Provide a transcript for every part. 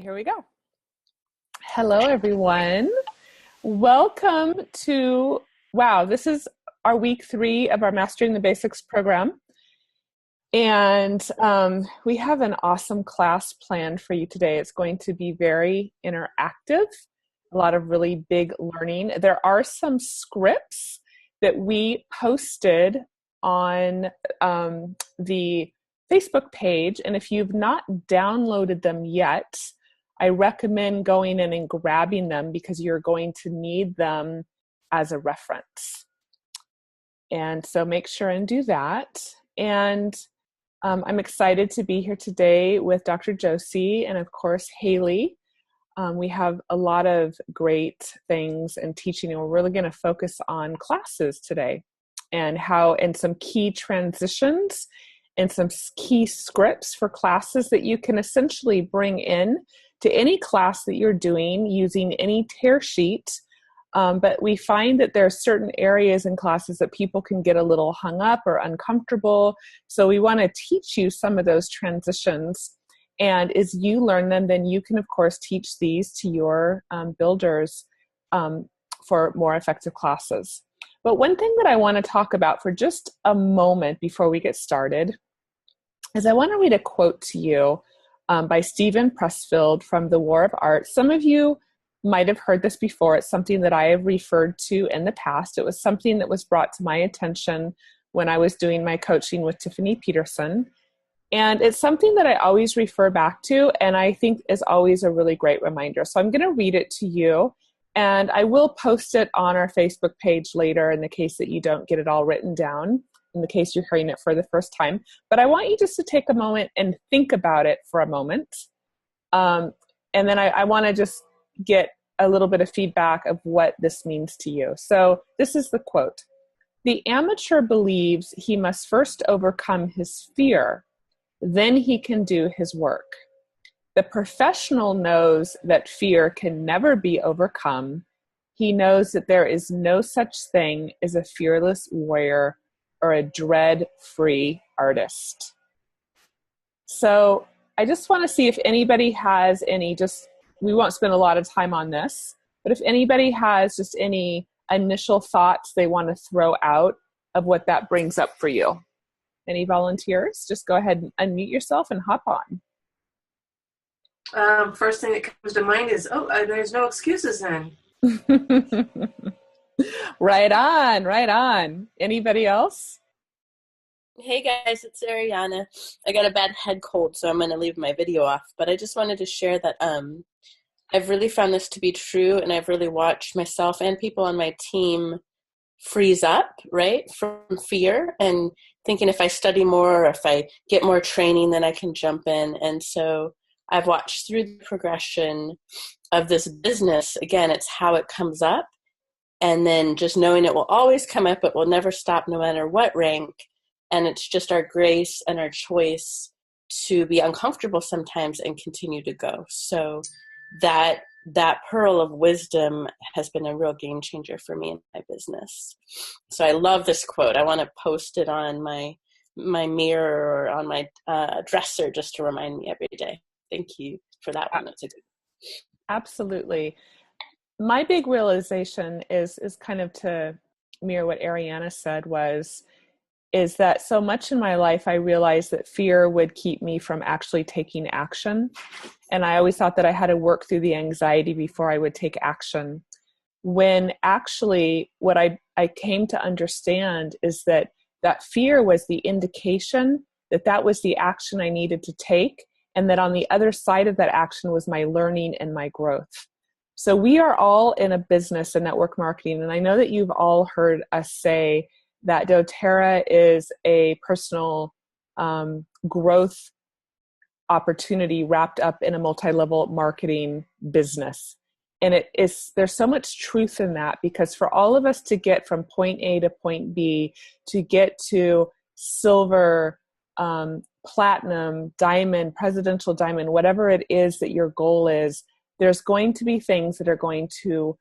Here we go. Hello, everyone. Welcome to, this is our week 3 of our Mastering the Basics program. And we have an awesome class planned for you today. It's going to be very interactive, a lot of really big learning. There are some scripts that we posted on the Facebook page. And if you've not downloaded them yet, I recommend going in and grabbing them because you're going to need them as a reference. And so make sure and do that. And I'm excited to be here today with Dr. Josie and, of course, Haley. We have a lot of great things in teaching, and we're really going to focus on classes today and some key transitions and some key scripts for classes that you can essentially bring in to any class that you're doing using any tear sheet. But we find that there are certain areas in classes that people can get a little hung up or uncomfortable. So we want to teach you some of those transitions. And as you learn them, then you can, of course, teach these to your builders for more effective classes. But one thing that I want to talk about for just a moment before we get started is I want to read a quote to you by Steven Pressfield from The War of Art. Some of you might have heard this before. It's something that I have referred to in the past. It was something that was brought to my attention when I was doing my coaching with Tiffany Peterson. And it's something that I always refer back to, and I think is always a really great reminder. So I'm going to read it to you, and I will post it on our Facebook page later in the case that you don't get it all written down, in the case you're hearing it for the first time. But I want you just to take a moment and think about it for a moment. And then I want to just get a little bit of feedback of what this means to you. So this is the quote. "The amateur believes he must first overcome his fear, then he can do his work. The professional knows that fear can never be overcome. He knows that there is no such thing as a fearless warrior or a dread-free artist." So I just want to see if anybody has any, we won't spend a lot of time on this, but if anybody has just any initial thoughts they want to throw out of what that brings up for you. Any volunteers? Just go ahead and unmute yourself and hop on. First thing that comes to mind is, there's no excuses then. Right on. Anybody else? Hey guys, it's Ariana. I got a bad head cold, so I'm going to leave my video off. But I just wanted to share that I've really found this to be true, and I've really watched myself and people on my team freeze up, right, from fear and thinking if I study more or if I get more training, then I can jump in. And so I've watched through the progression of this business. Again, it's how it comes up, and then just knowing it will always come up, it will never stop no matter what rank. And it's just our grace and our choice to be uncomfortable sometimes and continue to go. So that pearl of wisdom has been a real game changer for me in my business. So I love this quote. I want to post it on my mirror or on my dresser just to remind me every day. Thank you for that one. That's a good one. Absolutely. My big realization is kind of to mirror what Ariana said is that so much in my life, I realized that fear would keep me from actually taking action. And I always thought that I had to work through the anxiety before I would take action. When actually what I came to understand is that fear was the indication that was the action I needed to take. And that on the other side of that action was my learning and my growth. So we are all in a business and network marketing. And I know that you've all heard us say that doTERRA is a personal growth opportunity wrapped up in a multi-level marketing business. And there's so much truth in that, because for all of us to get from point A to point B, to get to silver, platinum, diamond, presidential diamond, whatever it is that your goal is, there's going to be things that are going to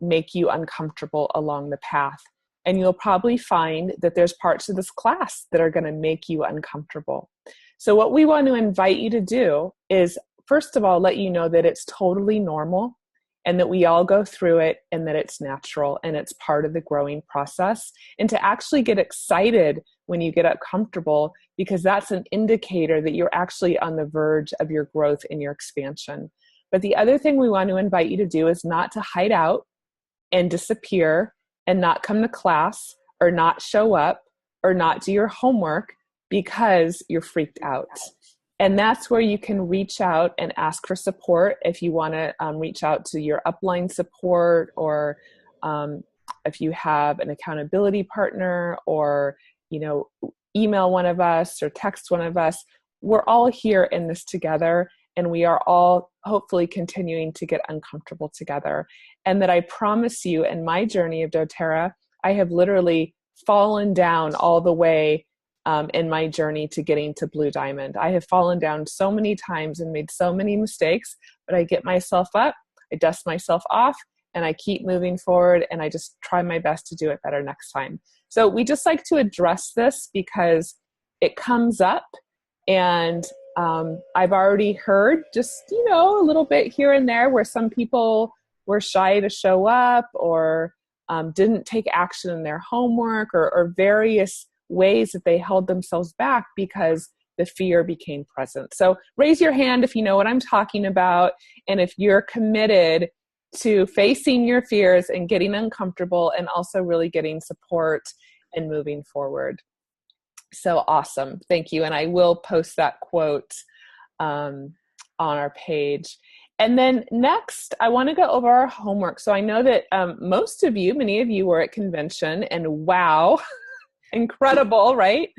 make you uncomfortable along the path. And you'll probably find that there's parts of this class that are going to make you uncomfortable. So what we want to invite you to do is first of all, let you know that it's totally normal and that we all go through it and that it's natural and it's part of the growing process. And to actually get excited when you get uncomfortable, because that's an indicator that you're actually on the verge of your growth and your expansion. But the other thing we want to invite you to do is not to hide out and disappear and not come to class or not show up or not do your homework because you're freaked out. And that's where you can reach out and ask for support if you want to reach out to your upline support, or if you have an accountability partner, or, email one of us or text one of us. We're all here in this together, and we are all hopefully continuing to get uncomfortable together. And that I promise you, in my journey of doTERRA, I have literally fallen down all the way in my journey to getting to Blue Diamond. I have fallen down so many times and made so many mistakes, but I get myself up, I dust myself off, and I keep moving forward, and I just try my best to do it better next time. So we just like to address this because it comes up, and I've already heard just, a little bit here and there where some people were shy to show up, or didn't take action in their homework, or various ways that they held themselves back because the fear became present. So raise your hand if you know what I'm talking about, and if you're committed to facing your fears and getting uncomfortable and also really getting support and moving forward. So awesome. Thank you. And I will post that quote on our page. And then next, I want to go over our homework. So I know that many of you were at convention, and wow, incredible, right?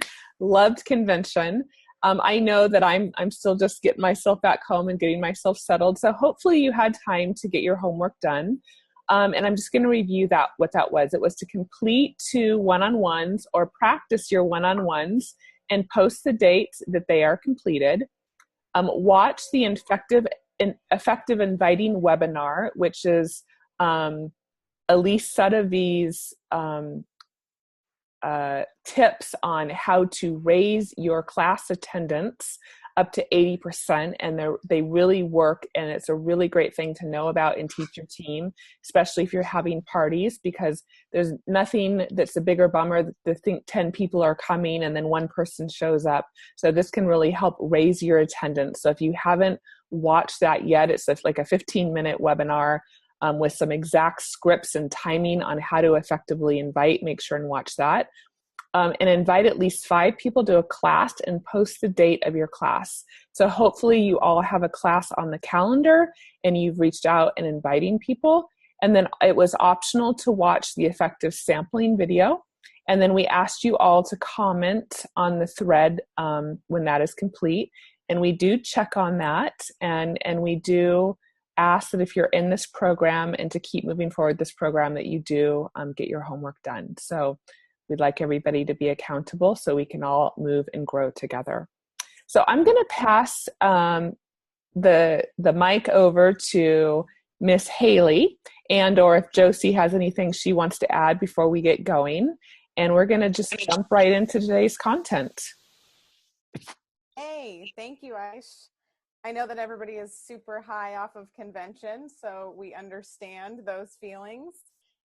Loved convention. I know that I'm still just getting myself back home and getting myself settled. So hopefully you had time to get your homework done. And I'm just going to review what that was. It was to complete 2 one-on-ones or practice your one-on-ones and post the date that they are completed. Watch the effective inviting webinar, which is Elise Sudavi's tips on how to raise your class attendance up to 80%, and they really work, and it's a really great thing to know about and teach your team, especially if you're having parties, because there's nothing that's a bigger bummer to think 10 people are coming and then one person shows up. So this can really help raise your attendance. So if you haven't watched that yet, it's like a 15-minute webinar with some exact scripts and timing on how to effectively invite. Make sure and watch that. And invite at least 5 people to a class and post the date of your class. So hopefully you all have a class on the calendar and you've reached out and inviting people. And then it was optional to watch the effective sampling video. And then we asked you all to comment on the thread when that is complete. And we do check on that. And we do ask that if you're in this program and to keep moving forward this program, that you do get your homework done. So we'd like everybody to be accountable so we can all move and grow together. So I'm going to pass the mic over to Miss Haley, or if Josie has anything she wants to add before we get going. And we're going to just jump right into today's content. Hey, thank you, Aish. I know that everybody is super high off of convention, so we understand those feelings.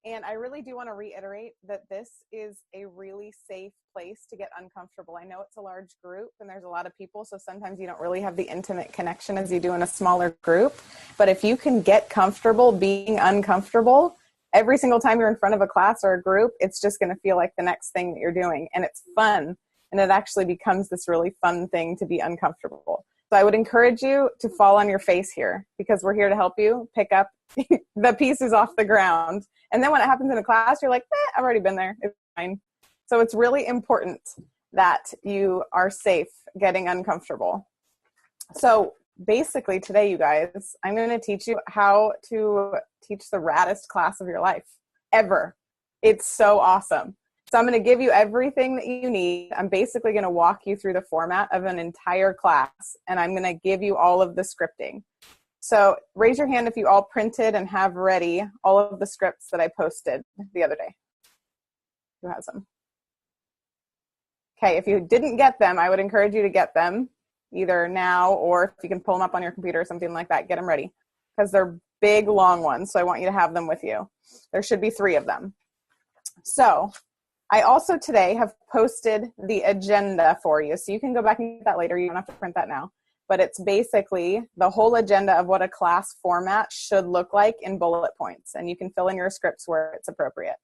And I really do want to reiterate that this is a really safe place to get uncomfortable. I know it's a large group and there's a lot of people, so sometimes you don't really have the intimate connection as you do in a smaller group. But if you can get comfortable being uncomfortable, every single time you're in front of a class or a group, it's just going to feel like the next thing that you're doing. And it's fun. And it actually becomes this really fun thing to be uncomfortable. So I would encourage you to fall on your face here, because we're here to help you pick up the pieces off the ground. And then when it happens in a class, you're like, I've already been there. It's fine. So it's really important that you are safe getting uncomfortable. So basically today, you guys, I'm going to teach you how to teach the raddest class of your life ever. It's so awesome. So I'm going to give you everything that you need. I'm basically going to walk you through the format of an entire class, and I'm going to give you all of the scripting. So raise your hand if you all printed and have ready all of the scripts that I posted the other day. Who has them? Okay, if you didn't get them, I would encourage you to get them. either now or if you can pull them up on your computer or something like that, get them ready because they're big, long ones. So I want you to have them with you. There should be 3 of them. So I also today have posted the agenda for you. So you can go back and get that later. You don't have to print that now. But it's basically the whole agenda of what a class format should look like in bullet points. And you can fill in your scripts where it's appropriate.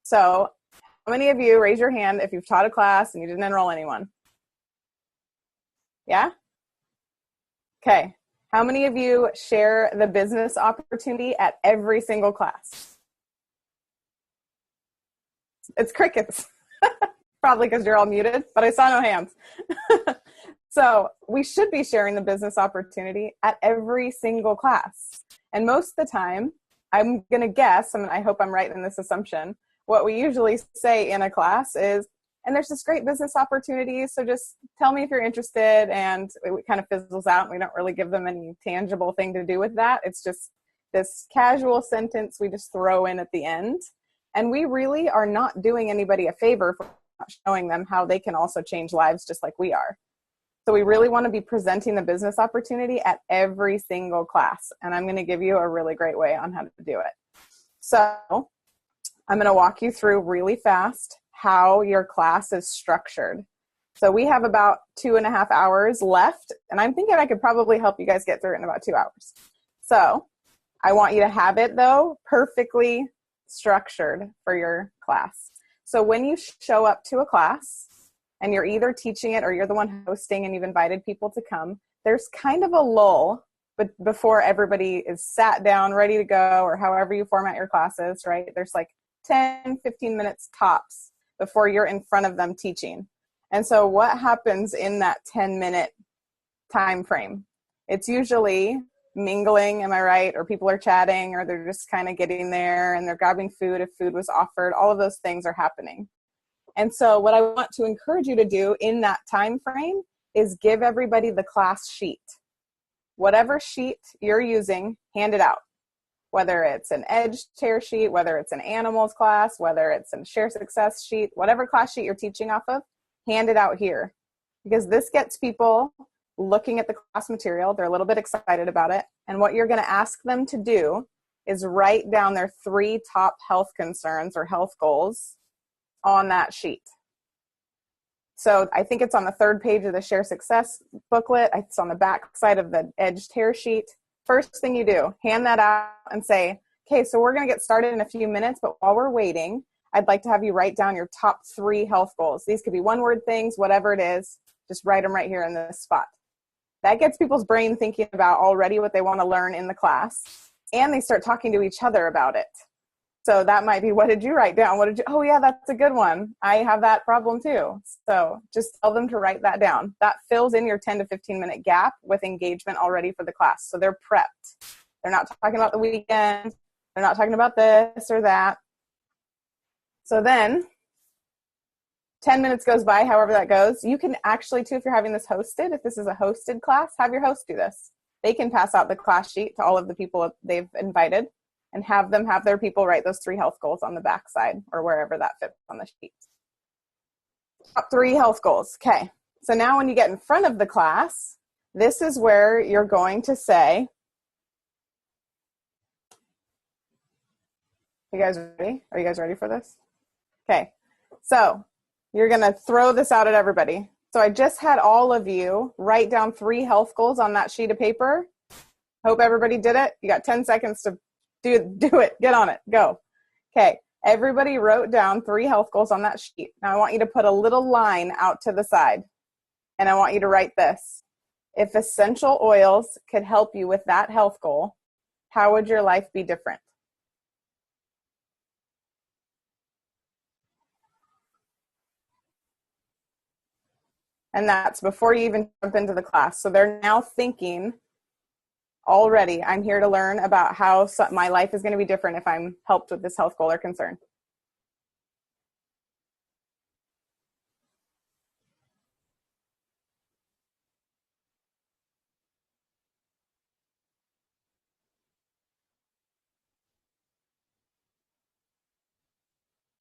So how many of you, raise your hand if you've taught a class and you didn't enroll anyone? Yeah? Okay. How many of you share the business opportunity at every single class? It's crickets. Probably because you're all muted, but I saw no hands. So we should be sharing the business opportunity at every single class. And most of the time, I'm going to guess, and I hope I'm right in this assumption, what we usually say in a class is, and there's this great business opportunity, so just tell me if you're interested, and it kind of fizzles out, and we don't really give them any tangible thing to do with that. It's just this casual sentence we just throw in at the end. And we really are not doing anybody a favor for not showing them how they can also change lives just like we are. So we really want to be presenting the business opportunity at every single class. And I'm going to give you a really great way on how to do it. So I'm going to walk you through really fast how your class is structured. So we have about 2.5 hours left, and I'm thinking I could probably help you guys get through it in about 2 hours. So I want you to have it, though, perfectly structured for your class. So when you show up to a class, and you're either teaching it or you're the one hosting and you've invited people to come, there's kind of a lull before everybody is sat down, ready to go, or however you format your classes, right? There's like 10, 15 minutes tops before you're in front of them teaching. And so what happens in that 10-minute time frame? It's usually mingling, am I right? Or people are chatting, or they're just kind of getting there and they're grabbing food if food was offered. All of those things are happening. And so what I want to encourage you to do in that time frame is give everybody the class sheet. Whatever sheet you're using, hand it out. Whether it's an edge tear sheet, whether it's an animals class, whether it's a share success sheet, whatever class sheet you're teaching off of, hand it out here. Because this gets people looking at the class material. They're a little bit excited about it. And what you're going to ask them to do is write down their 3 top health concerns or health goals on that sheet. So I think it's on the 3rd page of the Share Success booklet. It's on the back side of the Edge Tear sheet. First thing you do, hand that out and say, okay, so we're going to get started in a few minutes, but while we're waiting, I'd like to have you write down your top 3 health goals. These could be one-word things, whatever it is, just write them right here in this spot. That gets people's brain thinking about already what they want to learn in the class, and they start talking to each other about it. So that might be, what did you write down? Oh yeah, that's a good one. I have that problem too. So just tell them to write that down. That fills in your 10 to 15 minute gap with engagement already for the class. So they're prepped. They're not talking about the weekend. They're not talking about this or that. So then 10 minutes goes by, however that goes. You can actually too, if you're having this hosted, if this is a hosted class, have your host do this. They can pass out the class sheet to all of the people they've invited, and have them have their people write those 3 health goals on the back side or wherever that fits on the sheet. Top 3 health goals. Okay. So now when you get in front of the class, this is where you're going to say, you guys ready? Are you guys ready for this? Okay. So you're going to throw this out at everybody. So I just had all of you write down 3 health goals on that sheet of paper. Hope everybody did it. You got 10 seconds to do it. Get on it. Go. Okay. Everybody wrote down 3 health goals on that sheet. Now I want you to put a little line out to the side. And I want you to write this. If essential oils could help you with that health goal, how would your life be different? And that's before you even jump into the class. So they're now thinking, already, I'm here to learn about how my life is going to be different if I'm helped with this health goal or concern.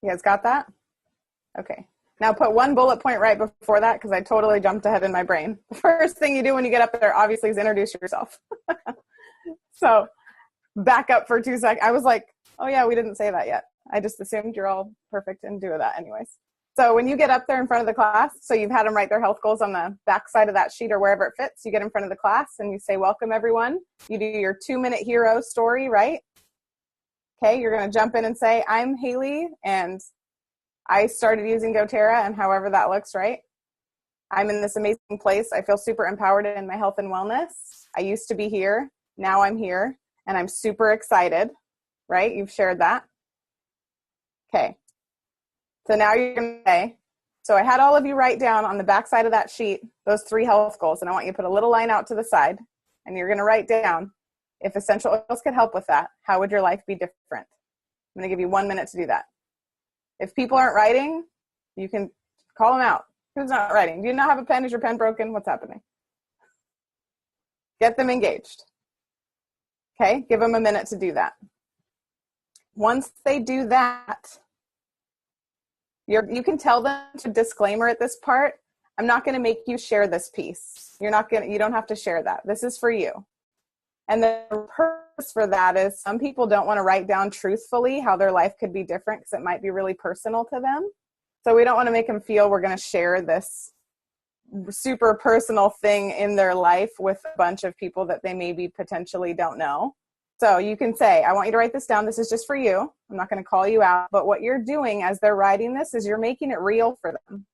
You guys got that? Okay. Now put one bullet point right before that because I totally jumped ahead in my brain. The first thing you do when you get up there, obviously, is introduce yourself. So back up for 2 seconds. I was like, oh yeah, we didn't say that yet. I just assumed you're all perfect and do that anyways. So when you get up there in front of the class, so you've had them write their health goals on the back side of that sheet or wherever it fits, you get in front of the class and you say, welcome everyone. You do your 2-minute hero story, right? Okay, you're going to jump in and say, I'm Haley and I started using doTERRA and however that looks, right? I'm in this amazing place. I feel super empowered in my health and wellness. I used to be here. Now I'm here and I'm super excited, right? You've shared that. Okay. So now you're going to say, so I had all of you write down on the back side of that sheet those 3 health goals, and I want you to put a little line out to the side, and you're going to write down, if essential oils could help with that, how would your life be different? I'm going to give you 1 minute to do that. If people aren't writing, you can call them out. Who's not writing? Do you not have a pen? Is your pen broken? What's happening? Get them engaged. Okay, give them a minute to do that. Once they do that, you can tell them to disclaimer at this part. I'm not going to make you share this piece. You don't have to share that. This is for you. And the purpose for that is some people don't want to write down truthfully how their life could be different because it might be really personal to them. So we don't want to make them feel we're going to share this super personal thing in their life with a bunch of people that they maybe potentially don't know. So you can say, I want you to write this down. This is just for you. I'm not going to call you out. But what you're doing as they're writing this is you're making it real for them.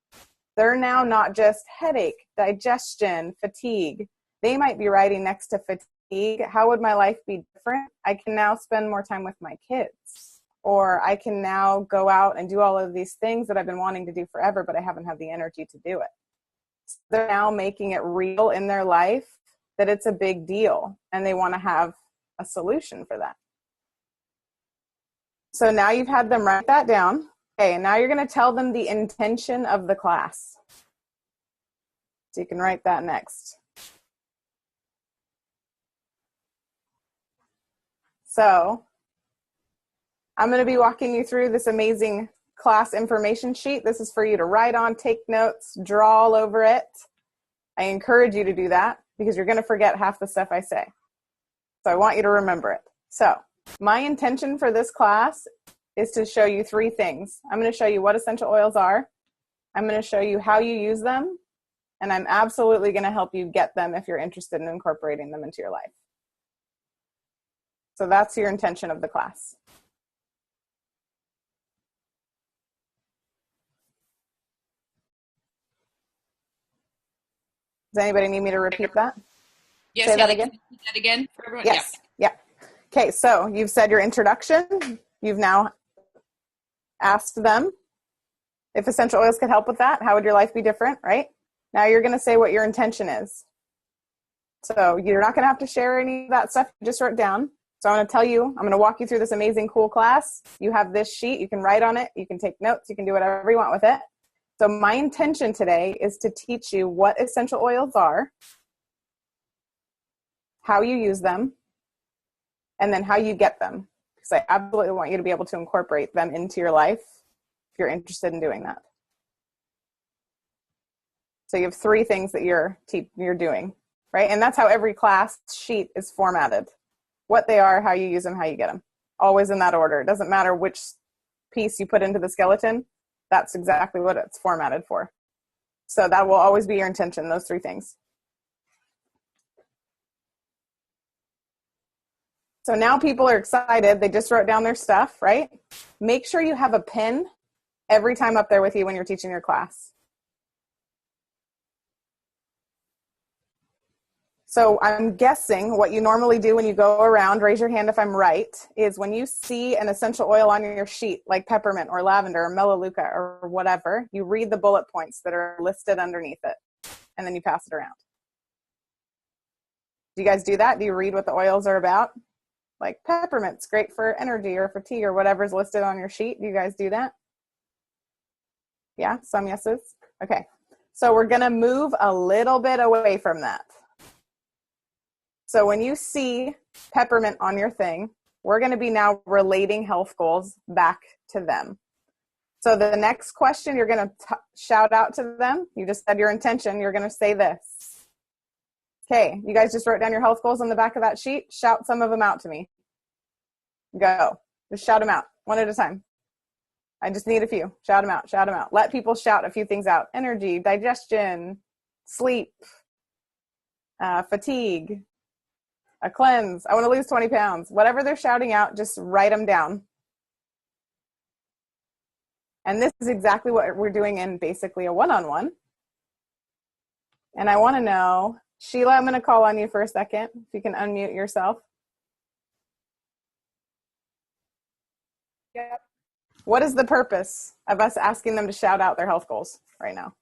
They're now not just headache, digestion, fatigue. They might be writing next to fatigue. How would my life be different? I can now spend more time with my kids. Or I can now go out and do all of these things that I've been wanting to do forever, but I haven't had the energy to do it. So they're now making it real in their life that it's a big deal and they want to have a solution for that. So now you've had them write that down. Okay, and now you're going to tell them the intention of the class. So you can write that next. So I'm going to be walking you through this amazing class information sheet. This is for you to write on, take notes, draw all over it. I encourage you to do that because you're going to forget half the stuff I say. So I want you to remember it. So my intention for this class is to show you 3 things. I'm going to show you what essential oils are. I'm going to show you how you use them. And I'm absolutely going to help you get them if you're interested in incorporating them into your life. So that's your intention of the class. Does anybody need me to repeat that? Yes, Say that again. Can you repeat that again for everyone? Yes. Yeah. Okay, so you've said your introduction. You've now asked them if essential oils could help with that. How would your life be different, right? Now you're going to say what your intention is. So you're not going to have to share any of that stuff you just wrote down. So I'm going to tell you, I'm going to walk you through this amazing, cool class. You have this sheet. You can write on it. You can take notes. You can do whatever you want with it. So my intention today is to teach you what essential oils are, how you use them, and then how you get them. Because I absolutely want you to be able to incorporate them into your life if you're interested in doing that. So you have 3 things that you're doing, right? And that's how every class sheet is formatted. What they are, how you use them, how you get them. Always in that order. It doesn't matter which piece you put into the skeleton. That's exactly what it's formatted for. So that will always be your intention, those 3 things. So now people are excited. They just wrote down their stuff, right? Make sure you have a pen every time up there with you when you're teaching your class. So I'm guessing what you normally do when you go around, raise your hand if I'm right, is when you see an essential oil on your sheet, like peppermint or lavender or melaleuca or whatever, you read the bullet points that are listed underneath it, and then you pass it around. Do you guys do that? Do you read what the oils are about? Like peppermint's great for energy or fatigue or whatever's listed on your sheet. Do you guys do that? Yeah, some yeses. Okay, so we're going to move a little bit away from that. So when you see peppermint on your thing, we're going to be now relating health goals back to them. So the next question, you're going to shout out to them. You just said your intention. You're going to say this. Okay, you guys just wrote down your health goals on the back of that sheet. Shout some of them out to me. Go. Just shout them out one at a time. I just need a few. Shout them out. Shout them out. Let people shout a few things out. Energy, digestion, sleep, fatigue, a cleanse. I want to lose 20 pounds. Whatever they're shouting out, just write them down. And this is exactly what we're doing in basically a one-on-one. And I want to know, Sheila, I'm going to call on you for a second. If you can unmute yourself. Yep. What is the purpose of us asking them to shout out their health goals right now?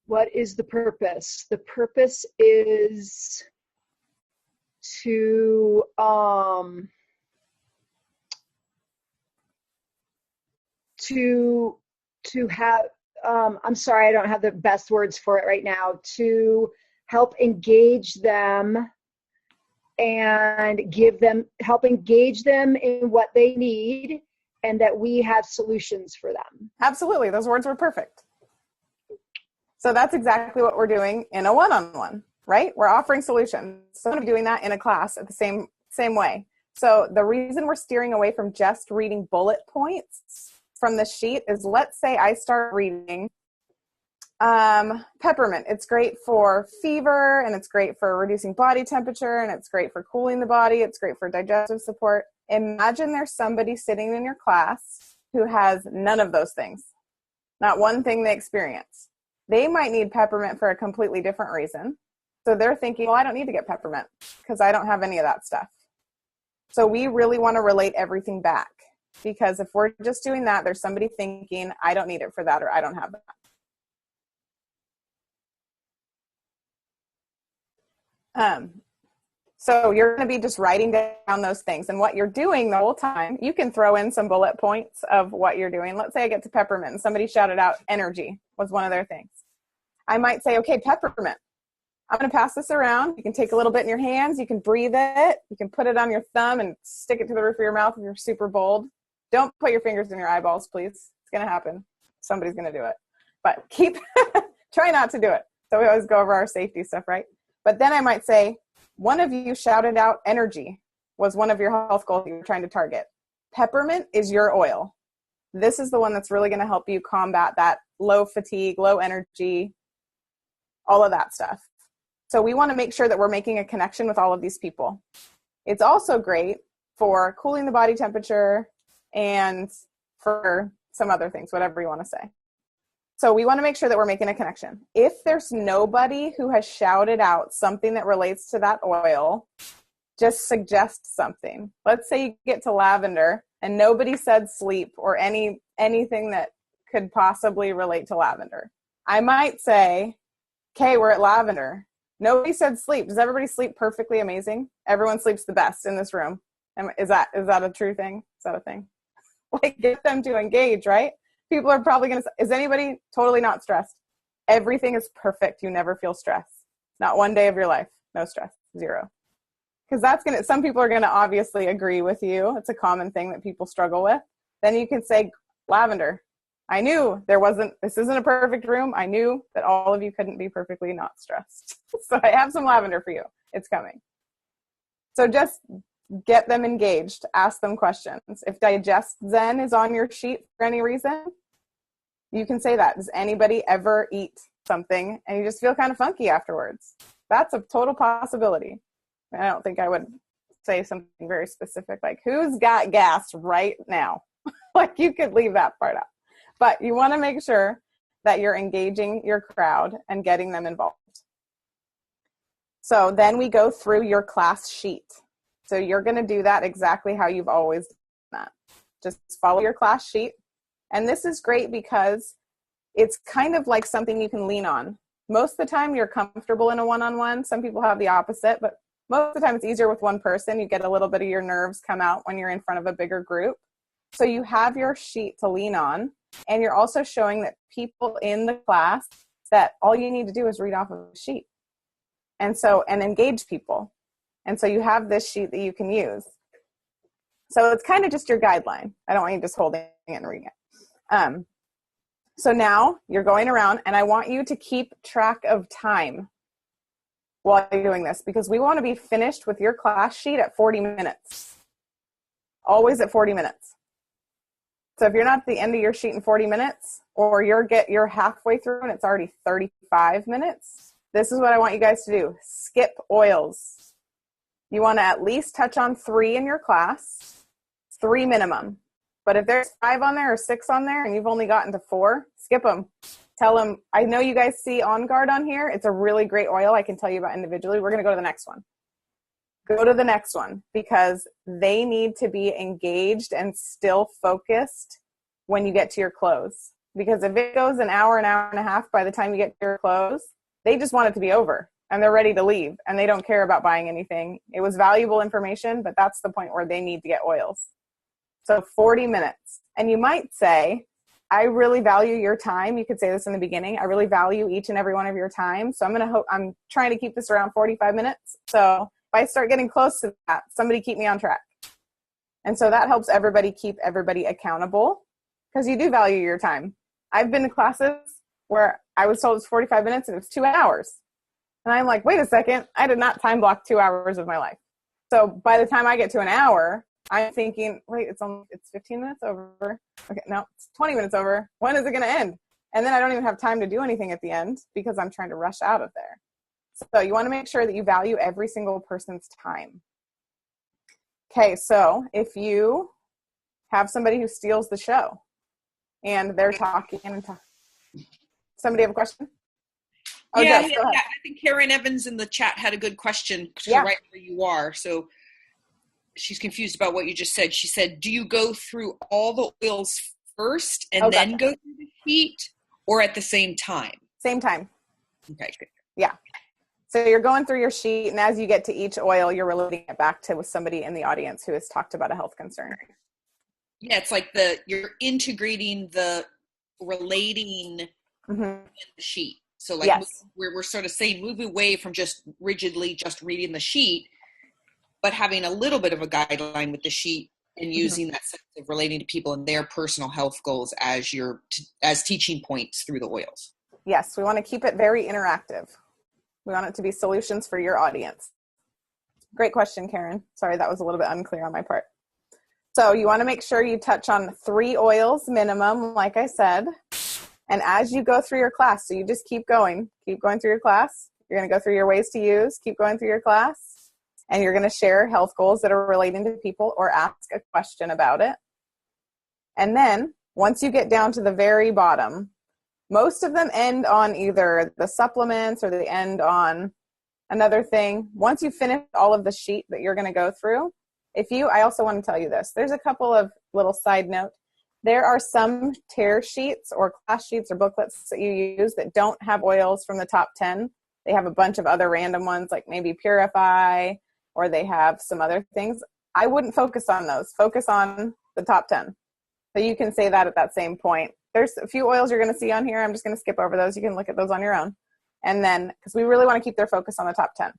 What is the purpose? The purpose is to have, I'm sorry, I don't have the best words for it right now, to help engage them and help engage them in what they need, and that we have solutions for them. Absolutely. Those words were perfect. So that's exactly what we're doing in a one-on-one, right? We're offering solutions. So I'm going to be doing that in a class at the same way. So the reason we're steering away from just reading bullet points from the sheet is, let's say I start reading peppermint. It's great for fever, and it's great for reducing body temperature, and it's great for cooling the body. It's great for digestive support. Imagine there's somebody sitting in your class who has none of those things. Not one thing they experience. They might need peppermint for a completely different reason. So they're thinking, well, I don't need to get peppermint because I don't have any of that stuff. So we really want to relate everything back, because if we're just doing that, there's somebody thinking, I don't need it for that, or I don't have that. So you're going to be just writing down those things. And what you're doing the whole time, you can throw in some bullet points of what you're doing. Let's say I get to peppermint and somebody shouted out energy was one of their things. I might say, okay, peppermint. I'm going to pass this around. You can take a little bit in your hands. You can breathe it. You can put it on your thumb and stick it to the roof of your mouth if you're super bold. Don't put your fingers in your eyeballs, please. It's going to happen. Somebody's going to do it. But try not to do it. So we always go over our safety stuff, right? But then I might say, one of you shouted out energy was one of your health goals you were trying to target. Peppermint is your oil. This is the one that's really going to help you combat that low fatigue, low energy, all of that stuff. So we want to make sure that we're making a connection with all of these people. It's also great for cooling the body temperature and for some other things, whatever you want to say. So we want to make sure that we're making a connection. If there's nobody who has shouted out something that relates to that oil, just suggest something. Let's say you get to lavender and nobody said sleep or anything that could possibly relate to lavender. I might say, okay, we're at lavender. Nobody said sleep. Does everybody sleep perfectly amazing? Everyone sleeps the best in this room. Is that a true thing? Is that a thing? Like, get them to engage, right? People are probably going to say, is anybody totally not stressed? Everything is perfect. You never feel stress. Not one day of your life. No stress. Zero. Because some people are going to obviously agree with you. It's a common thing that people struggle with. Then you can say, lavender. I knew this isn't a perfect room. I knew that all of you couldn't be perfectly not stressed. So I have some lavender for you. It's coming. So just get them engaged. Ask them questions. If Digest Zen is on your sheet for any reason, you can say that. Does anybody ever eat something and you just feel kind of funky afterwards? That's a total possibility. I don't think I would say something very specific like, who's got gas right now? Like, you could leave that part out. But you want to make sure that you're engaging your crowd and getting them involved. So then we go through your class sheet. So you're going to do that exactly how you've always done that. Just follow your class sheet. And this is great because it's kind of like something you can lean on. Most of the time you're comfortable in a one-on-one. Some people have the opposite, but most of the time it's easier with one person. You get a little bit of your nerves come out when you're in front of a bigger group. So you have your sheet to lean on, and you're also showing that people in the class that all you need to do is read off of the sheet and engage people. And so you have this sheet that you can use. So it's kind of just your guideline. I don't want you just holding it and reading it. So now you're going around, and I want you to keep track of time while you're doing this, because we want to be finished with your class sheet at 40 minutes. Always at 40 minutes. So if you're not at the end of your sheet in 40 minutes, or you're halfway through and it's already 35 minutes, this is what I want you guys to do. Skip oils. You want to at least touch on 3 in your class, 3 minimum. But if there's 5 on there or 6 on there and you've only gotten to 4, skip them. Tell them, I know you guys see On Guard on here. It's a really great oil I can tell you about individually. We're going to go to the next one. Go to the next one, because they need to be engaged and still focused when you get to your close. Because if it goes an hour and a half by the time you get to your close, they just want it to be over and they're ready to leave and they don't care about buying anything. It was valuable information, but that's the point where they need to get oils. So 40 minutes. And you might say, I really value your time. You could say this in the beginning. I really value each and every one of your time. So I'm trying to keep this around 45 minutes. So if I start getting close to that, somebody keep me on track. And so that helps everybody keep everybody accountable, because you do value your time. I've been to classes where I was told it's 45 minutes and it was 2 hours. And I'm like, wait a second, I did not time block 2 hours of my life. So by the time I get to an hour, I'm thinking, wait, it's 15 minutes over. Okay, no, it's 20 minutes over. When is it going to end? And then I don't even have time to do anything at the end because I'm trying to rush out of there. So you want to make sure that you value every single person's time. Okay, so if you have somebody who steals the show and they're talking and somebody have a question? Oh, yeah, Jess, yeah, I think Karen Evans in the chat had a good question right where you are. So she's confused about what you just said. She said, do you go through all the oils first and then go through the sheet, or at the same time? Same time. Okay, good. Yeah. So you're going through your sheet, and as you get to each oil, you're relating it back to somebody in the audience who has talked about a health concern. Yeah, it's like you're integrating the relating in the sheet. So like we're sort of saying, move away from just rigidly just reading the sheet, but having a little bit of a guideline with the sheet and using that sense of relating to people and their personal health goals as as teaching points through the oils. Yes, we want to keep it very interactive. We want it to be solutions for your audience. Great question, Karen. Sorry, that was a little bit unclear on my part. So you want to make sure you touch on 3 oils minimum, like I said. And as you go through your class, so you just keep going through your class. You're going to go through your ways to use, keep going through your class, and you're going to share health goals that are relating to people or ask a question about it. And then once you get down to the very bottom, most of them end on either the supplements or they end on another thing. Once you finish all of the sheet that you're going to go through, I also want to tell you this, there's a couple of little side note. There are some tear sheets or class sheets or booklets that you use that don't have oils from the top 10. They have a bunch of other random ones like maybe Purify, or they have some other things. I wouldn't focus on those. Focus on the top 10. So you can say that at that same point. There's a few oils you're going to see on here. I'm just going to skip over those. You can look at those on your own. And then, because we really want to keep their focus on the top 10,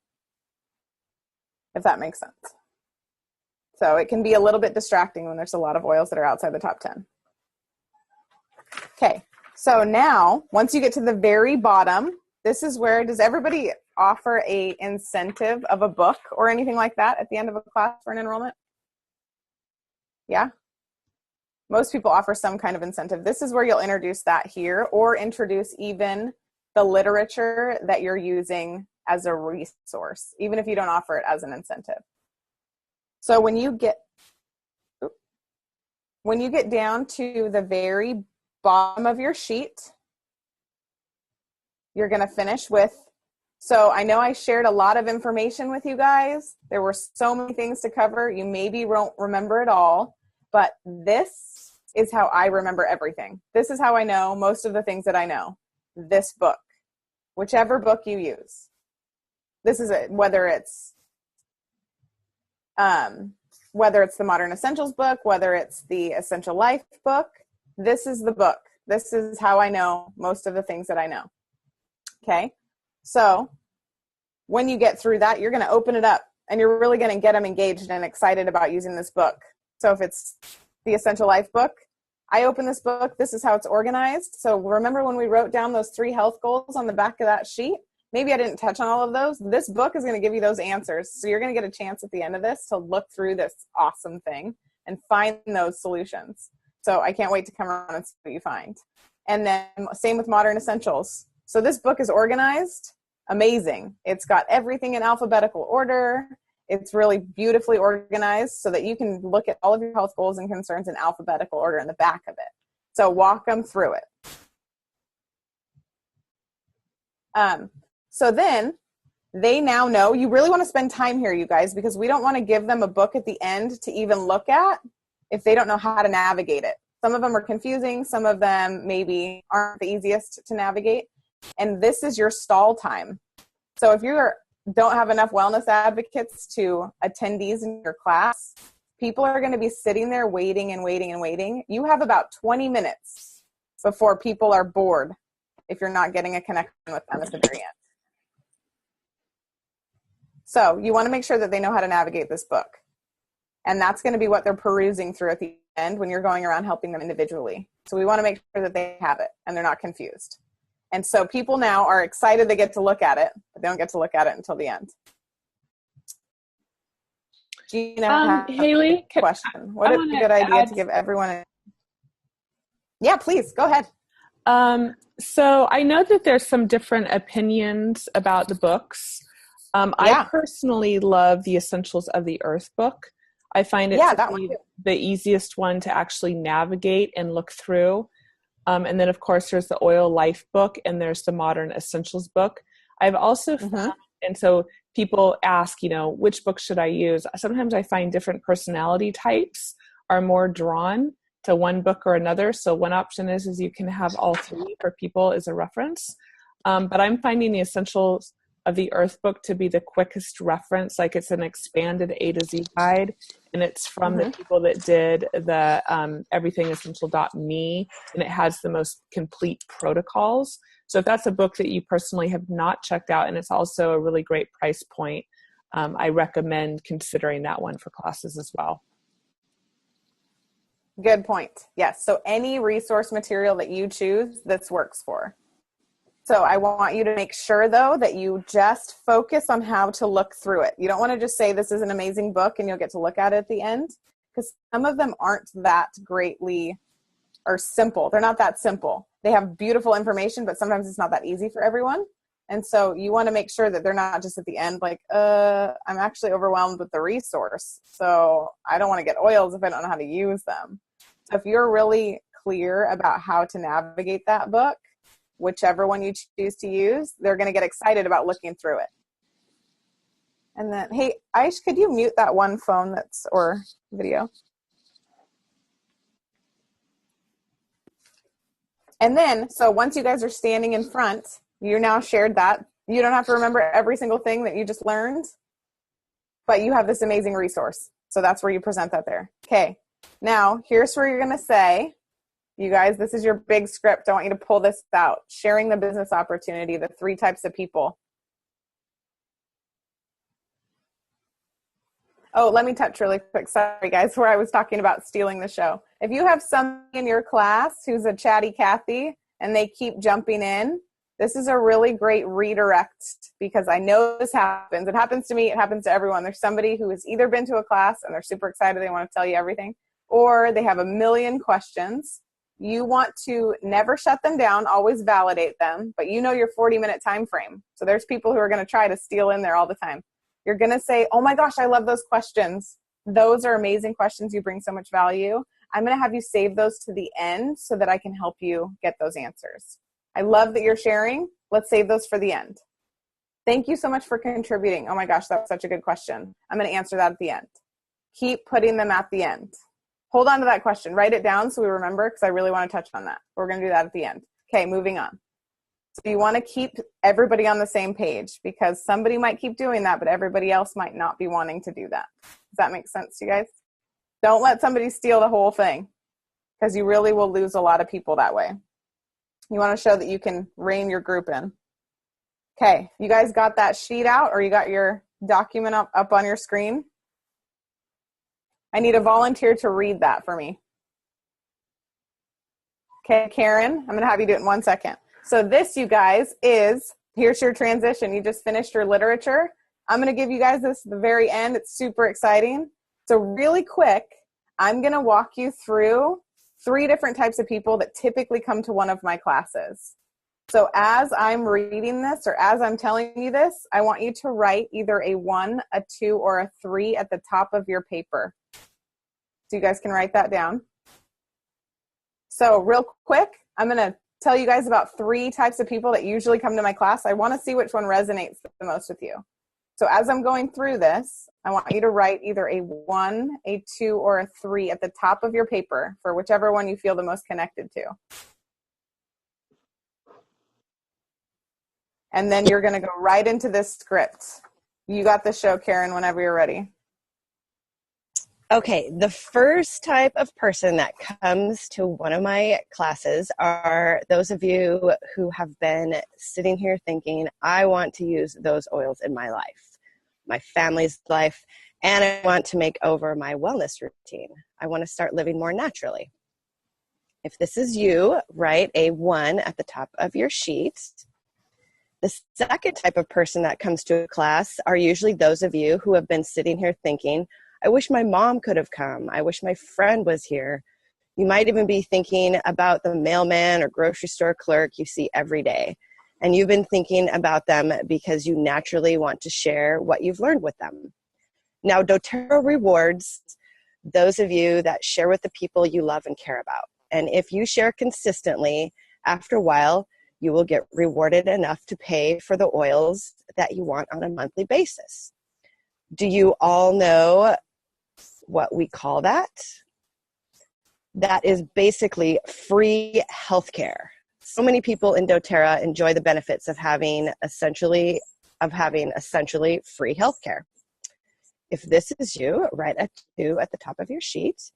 if that makes sense. So it can be a little bit distracting when there's a lot of oils that are outside the top 10. Okay, so now, once you get to the very bottom, this is where, does everybody offer a incentive of a book or anything like that at the end of a class for an enrollment? Yeah? Most people offer some kind of incentive. This is where you'll introduce that here, or introduce even the literature that you're using as a resource, even if you don't offer it as an incentive. So when you get down to the very bottom of your sheet, you're going to finish with, so I know I shared a lot of information with you guys. There were so many things to cover. You maybe won't remember it all, but this is how I remember everything. This is how I know most of the things that I know. This book, whichever book you use. This is it, whether it's the Modern Essentials book, whether it's the Essential Life book, this is the book. This is how I know most of the things that I know. Okay, so when you get through that, you're going to open it up and you're really going to get them engaged and excited about using this book. So if it's the Essential Life book, I open this book. This is how it's organized. So remember when we wrote down those 3 health goals on the back of that sheet? Maybe I didn't touch on all of those. This book is going to give you those answers. So you're going to get a chance at the end of this to look through this awesome thing and find those solutions. So I can't wait to come around and see what you find. And then same with Modern Essentials. So this book is organized. Amazing. It's got everything in alphabetical order. It's really beautifully organized so that you can look at all of your health goals and concerns in alphabetical order in the back of it. So walk them through it. So then they now know, you really want to spend time here, you guys, because we don't want to give them a book at the end to even look at if they don't know how to navigate it. Some of them are confusing. Some of them maybe aren't the easiest to navigate. And this is your stall time. So if you don't have enough wellness advocates to attendees in your class, people are going to be sitting there waiting and waiting and waiting. You have about 20 minutes before people are bored if you're not getting a connection with them at the very end. So you want to make sure that they know how to navigate this book. And that's going to be what they're perusing through at the end when you're going around helping them individually. So we want to make sure that they have it and they're not confused. And so people now are excited they get to look at it, but they don't get to look at it until the end. Gina, Haley, question. What is a good idea to give everyone? Yeah, please, go ahead. So I know that there's some different opinions about the books. I personally love the Essentials of the Earth book. I find it the easiest one to actually navigate and look through. And then, of course, there's the Oil Life book and there's the Modern Essentials book. I've also found, and so people ask, which book should I use? Sometimes I find different personality types are more drawn to one book or another. So one option is you can have all 3 for people as a reference. But I'm finding the Essentials of the Earth book to be the quickest reference. Like it's an expanded A to Z guide, and it's from the people that did the everythingessential.me, and it has the most complete protocols. So if that's a book that you personally have not checked out, and it's also a really great price point, I recommend considering that one for classes as well. Good point. Yes. So any resource material that you choose, this works for. So I want you to make sure, though, that you just focus on how to look through it. You don't want to just say this is an amazing book and you'll get to look at it at the end, because some of them aren't that greatly or simple. They're not that simple. They have beautiful information, but sometimes it's not that easy for everyone. And so you want to make sure that they're not just at the end like, I'm actually overwhelmed with the resource, so I don't want to get oils if I don't know how to use them. So if you're really clear about how to navigate that book, whichever one you choose to use, they're going to get excited about looking through it. And then, hey, Aish, could you mute that one phone or video? And then, so once you guys are standing in front, you now shared that. You don't have to remember every single thing that you just learned, but you have this amazing resource. So that's where you present that there. Okay, now here's where you're going to say, you guys, this is your big script. I want you to pull this out. Sharing the business opportunity, the 3 types of people. Oh, let me touch really quick. Sorry, guys, where I was talking about stealing the show. If you have somebody in your class who's a chatty Cathy and they keep jumping in, this is a really great redirect, because I know this happens. It happens to me. It happens to everyone. There's somebody who has either been to a class and they're super excited. They want to tell you everything, or they have a million questions. You want to never shut them down, always validate them, but you know your 40-minute time frame. So there's people who are going to try to steal in there all the time. You're going to say, oh my gosh, I love those questions. Those are amazing questions. You bring so much value. I'm going to have you save those to the end so that I can help you get those answers. I love that you're sharing. Let's save those for the end. Thank you so much for contributing. Oh my gosh, that's such a good question. I'm going to answer that at the end. Keep putting them at the end. Hold on to that question. Write it down so we remember, because I really want to touch on that. We're going to do that at the end. Okay, moving on. So you want to keep everybody on the same page, because somebody might keep doing that, but everybody else might not be wanting to do that. Does that make sense to you guys? Don't let somebody steal the whole thing, because you really will lose a lot of people that way. You want to show that you can rein your group in. Okay, you guys got that sheet out, or you got your document up on your screen? I need a volunteer to read that for me. Okay, Karen, I'm going to have you do it in 1 second. So this, you guys, here's your transition. You just finished your literature. I'm going to give you guys this at the very end. It's super exciting. So really quick, I'm going to walk you through 3 different types of people that typically come to one of my classes. So as I'm reading this, or as I'm telling you this, I want you to write either a 1, a 2, or a 3 at the top of your paper. So you guys can write that down. So real quick, I'm going to tell you guys about 3 types of people that usually come to my class. I want to see which one resonates the most with you. So as I'm going through this, I want you to write either a 1, a 2, or a 3 at the top of your paper for whichever one you feel the most connected to. And then you're going to go right into this script. You got the show, Karen, whenever you're ready. Okay, the first type of person that comes to one of my classes are those of you who have been sitting here thinking, I want to use those oils in my life, my family's life, and I want to make over my wellness routine. I want to start living more naturally. If this is you, write a 1 at the top of your sheet. The second type of person that comes to a class are usually those of you who have been sitting here thinking, I wish my mom could have come. I wish my friend was here. You might even be thinking about the mailman or grocery store clerk you see every day. And you've been thinking about them because you naturally want to share what you've learned with them. Now, doTERRA rewards those of you that share with the people you love and care about. And if you share consistently, after a while, you will get rewarded enough to pay for the oils that you want on a monthly basis. Do you all know what we call that? That is basically free healthcare. So many people in doTERRA enjoy the benefits of having essentially free healthcare. If this is you, write a 2 at the top of your sheet.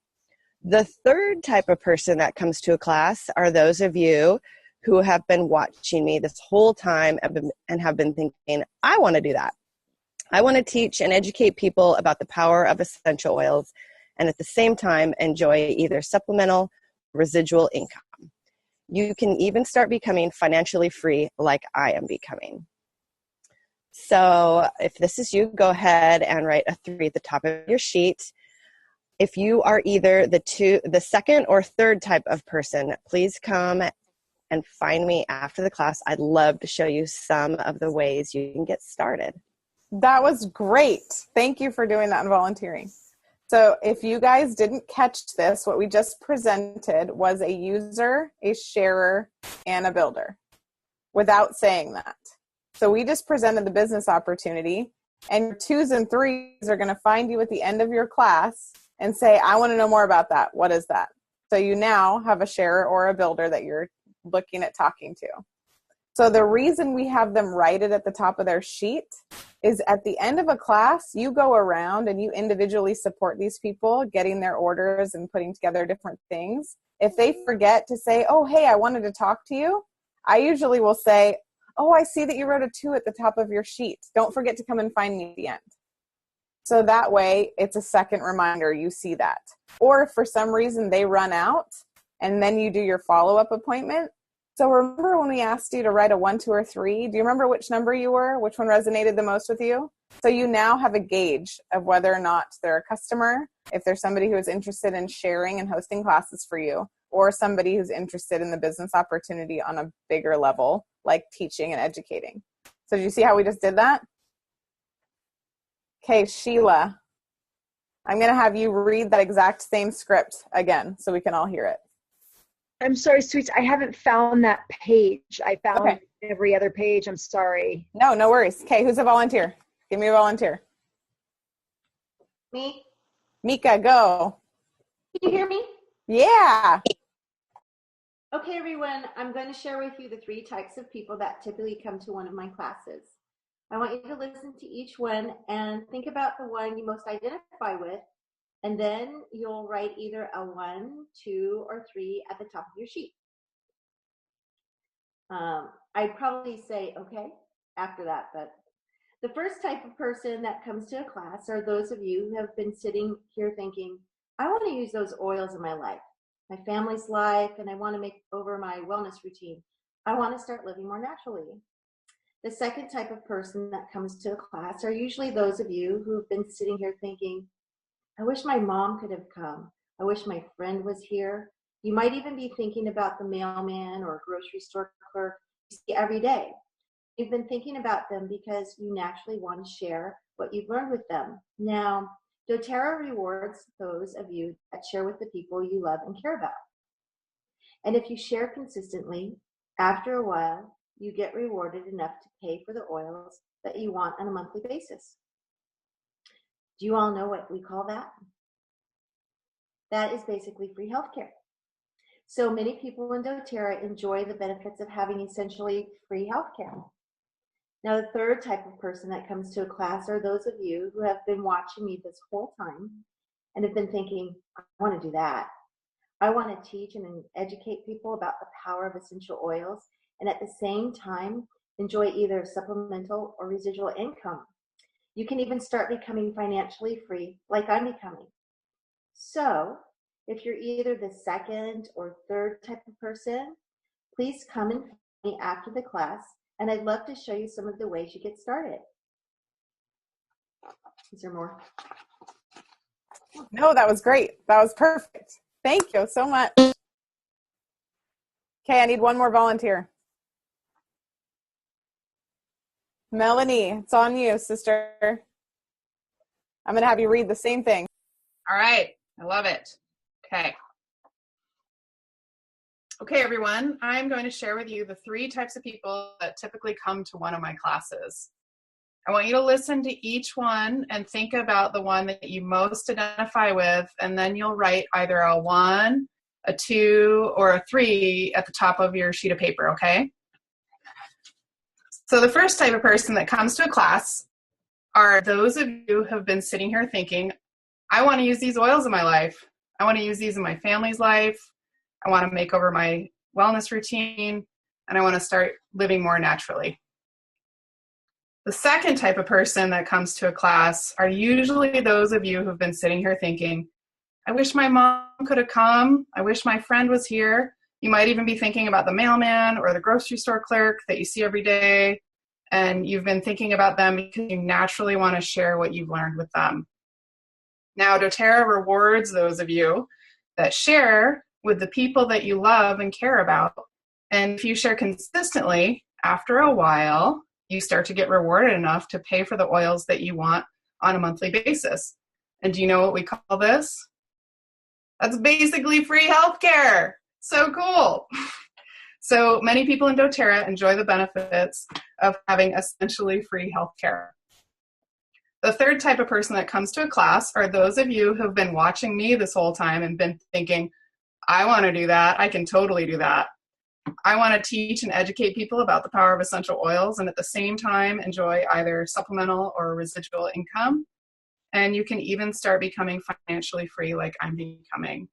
The third type of person that comes to a class are those of you who have been watching me this whole time and have been thinking, I want to do that. I want to teach and educate people about the power of essential oils and at the same time enjoy either supplemental or residual income. You can even start becoming financially free like I am becoming. So if this is you, go ahead and write a 3 at the top of your sheet. If you are either the second or third type of person, please come and find me after the class. I'd love to show you some of the ways you can get started. That was great. Thank you for doing that and volunteering. So if you guys didn't catch this, what we just presented was a user, a sharer, and a builder without saying that. So we just presented the business opportunity, and your 2s and 3s are going to find you at the end of your class and say, I want to know more about that. What is that? So you now have a sharer or a builder that you're looking at talking to. So the reason we have them write it at the top of their sheet is at the end of a class, you go around and you individually support these people getting their orders and putting together different things. If they forget to say, oh, hey, I wanted to talk to you, I usually will say, oh, I see that you wrote a 2 at the top of your sheet. Don't forget to come and find me at the end. So that way, it's a second reminder you see that. Or if for some reason they run out and then you do your follow-up appointment. So remember when we asked you to write a 1, 2, or 3? Do you remember which number you were? Which one resonated the most with you? So you now have a gauge of whether or not they're a customer, if there's somebody who is interested in sharing and hosting classes for you, or somebody who's interested in the business opportunity on a bigger level, like teaching and educating. So did you see how we just did that? Okay, Sheila, I'm going to have you read that exact same script again so we can all hear it. I'm sorry, Sweets. I haven't found that page. I found every other page. I'm sorry. No worries. Okay, who's a volunteer? Give me a volunteer. Me. Mika, go. Can you hear me? Yeah. Okay, everyone. I'm going to share with you the 3 types of people that typically come to one of my classes. I want you to listen to each one and think about the one you most identify with, and then you'll write either a 1, 2, or 3 at the top of your sheet. I'd probably say, okay, after that, but the first type of person that comes to a class are those of you who have been sitting here thinking, I want to use those oils in my life. my family's life, and I want to make over my wellness routine. I want to start living more naturally. The second type of person that comes to a class are usually those of you who've been sitting here thinking, I wish my mom could have come. I wish my friend was here. You might even be thinking about the mailman or grocery store clerk you see every day. You've been thinking about them because you naturally want to share what you've learned with them. Now, doTERRA rewards those of you that share with the people you love and care about. And if you share consistently, after a while, you get rewarded enough to pay for the oils that you want on a monthly basis. Do you all know what we call that? That is basically free healthcare. So many people in doTERRA enjoy the benefits of having essentially free healthcare. Now, the third type of person that comes to a class are those of you who have been watching me this whole time and have been thinking, I want to do that. I want to teach and educate people about the power of essential oils and at the same time enjoy either supplemental or residual income. You can even start becoming financially free like I'm becoming. So if you're either the second or third type of person, please come and find me after the class, and I'd love to show you some of the ways you get started. Is there more? No, that was great. That was perfect. Thank you so much. Okay, I need one more volunteer. Melanie, it's on you, sister. I'm going to have you read the same thing. All right. I love it. Okay. Okay, everyone. I'm going to share with you the 3 types of people that typically come to one of my classes. I want you to listen to each one and think about the one that you most identify with, and then you'll write either a 1, a 2, or a 3 at the top of your sheet of paper, okay? So the first type of person that comes to a class are those of you who have been sitting here thinking, I want to use these oils in my life. I want to use these in my family's life. I want to make over my wellness routine, and I want to start living more naturally. The second type of person that comes to a class are usually those of you who've been sitting here thinking, I wish my mom could have come. I wish my friend was here. You might even be thinking about the mailman or the grocery store clerk that you see every day, and you've been thinking about them because you naturally want to share what you've learned with them. Now, doTERRA rewards those of you that share with the people that you love and care about. And if you share consistently, after a while, you start to get rewarded enough to pay for the oils that you want on a monthly basis. And do you know what we call this? That's basically free healthcare. So cool. So many people in doTERRA enjoy the benefits of having essentially free healthcare. The third type of person that comes to a class are those of you who have been watching me this whole time and been thinking, I want to do that. I can totally do that. I want to teach and educate people about the power of essential oils and at the same time enjoy either supplemental or residual income. And you can even start becoming financially free like I'm becoming.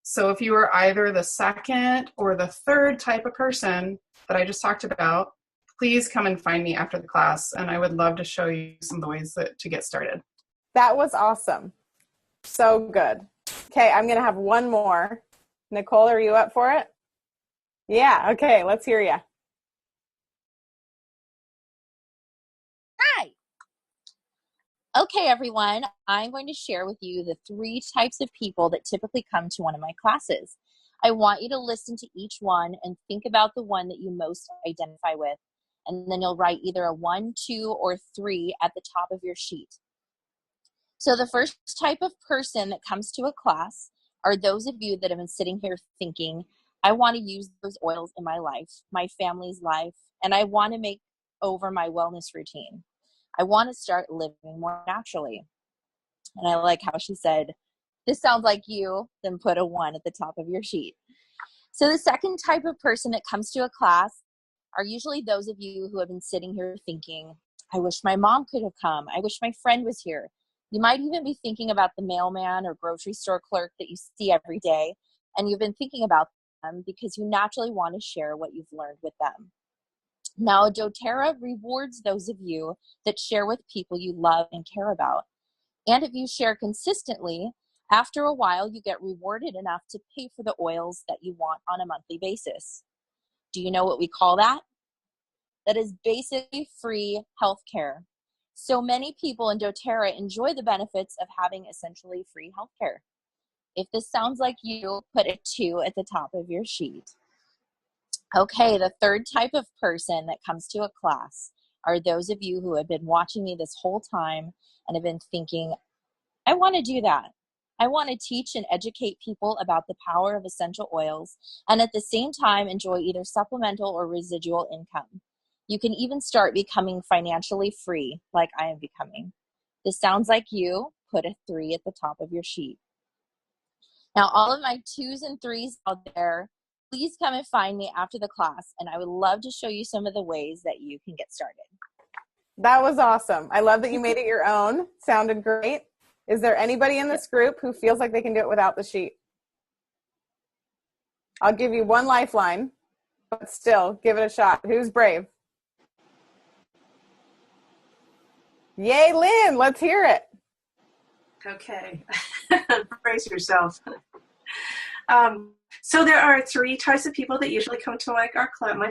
So if you are either the second or the third type of person that I just talked about, please come and find me after the class, and I would love to show you some of the ways to get started. That was awesome. So good. Okay, I'm going to have one more. Nicole, are you up for it? Yeah, okay, let's hear you. Hi. Okay, everyone, I'm going to share with you the 3 types of people that typically come to one of my classes. I want you to listen to each one and think about the one that you most identify with, and then you'll write either a 1, 2, or 3 at the top of your sheet. So the first type of person that comes to a class are those of you that have been sitting here thinking, I want to use those oils in my life, my family's life, and I want to make over my wellness routine. I want to start living more naturally. And I like how she said, this sounds like you, then put a 1 at the top of your sheet. So the second type of person that comes to a class are usually those of you who have been sitting here thinking, I wish my mom could have come. I wish my friend was here. You might even be thinking about the mailman or grocery store clerk that you see every day, and you've been thinking about them because you naturally want to share what you've learned with them. Now, doTERRA rewards those of you that share with people you love and care about. And if you share consistently, After a while, you get rewarded enough to pay for the oils that you want on a monthly basis. Do you know what we call that? That is basically free healthcare. So many people in doTERRA enjoy the benefits of having essentially free healthcare. If this sounds like you, put a 2 at the top of your sheet. Okay, the third type of person that comes to a class are those of you who have been watching me this whole time and have been thinking, I want to do that. I want to teach and educate people about the power of essential oils and at the same time enjoy either supplemental or residual income. You can even start becoming financially free like I am becoming. This sounds like you, put a 3 at the top of your sheet. Now, all of my 2s and 3s out there, please come and find me after the class, and I would love to show you some of the ways that you can get started. That was awesome. I love that you made it your own. Sounded great. Is there anybody in this group who feels like they can do it without the sheet? I'll give you one lifeline, but still, give it a shot. Who's brave? Yay, Lynn, let's hear it. Okay, brace yourself. So there are 3 types of people that usually come to my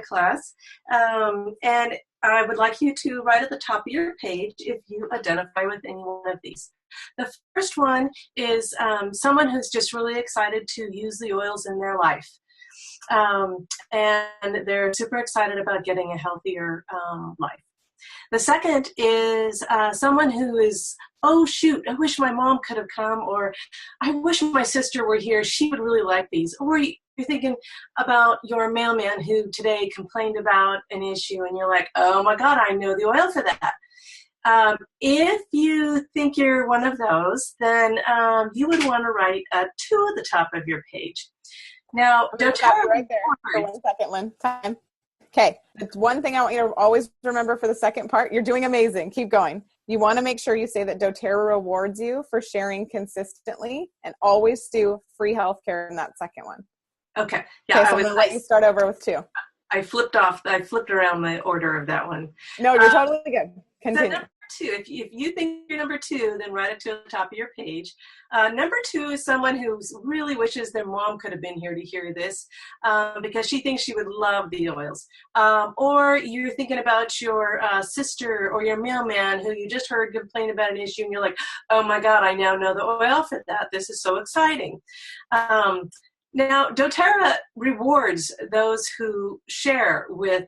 class, and I would like you to write at the top of your page if you identify with any one of these. The first one is someone who's just really excited to use the oils in their life, and they're super excited about getting a healthier life. The second is someone who is, oh shoot, I wish my mom could have come, or I wish my sister were here, she would really like these. Or you're thinking about your mailman who today complained about an issue and you're like, oh my God, I know the oil for that. If you think you're one of those, then you would want to write a 2 at the top of your page. Now, doTERRA right there. For 1 second, Lynn. Time. Okay, that's one thing I want you to always remember for the second part. You're doing amazing. Keep going. You want to make sure you say that doTERRA rewards you for sharing consistently, and always do free healthcare in that second one. Okay. Yeah, okay, so I'm going to let you start over with 2. I flipped around the order of that one. No, you're totally good. Continue. So number 2, if you think you're number 2, then write it to the top of your page. Number 2 is someone who really wishes their mom could have been here to hear this because she thinks she would love the oils. Or you're thinking about your sister or your mailman who you just heard complain about an issue and you're like, oh my God, I now know the oil for that. This is so exciting. Now, doTERRA rewards those who share with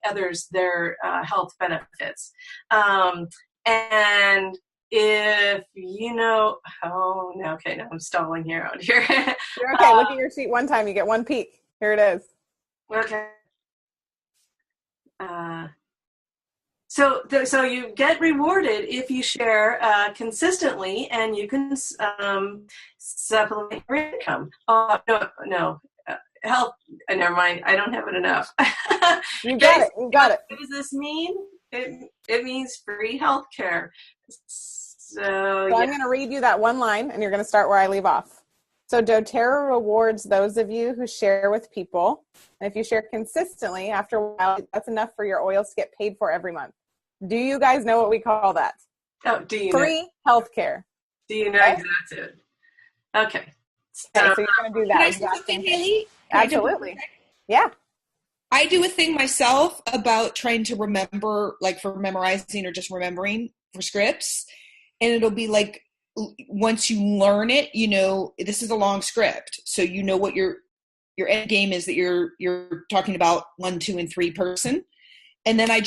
others their health benefits. And if you know, oh, no, okay, no, I'm stalling here out here. You're okay. Look at your sheet one time. You get 1 peek. Here it is. Okay. So you get rewarded if you share consistently, and you can supplement your income. No, health. Never mind. I don't have it enough. You got it. You got it. What does this mean? It means free health care. So I'm going to read you that one line, and you're going to start where I leave off. So doTERRA rewards those of you who share with people. And if you share consistently, after a while, that's enough for your oils to get paid for every month. Do you guys know what we call that? Oh, do you free healthcare. Do you know exactly it? Okay. So you're going to do that. Can I say something, Haley? Absolutely. Yeah. I do a thing myself about trying to remember, like for memorizing or just remembering for scripts. And it'll be like, once you learn it, you know, this is a long script. So you know what your end game is that you're talking about 1, 2, and 3 person. And then I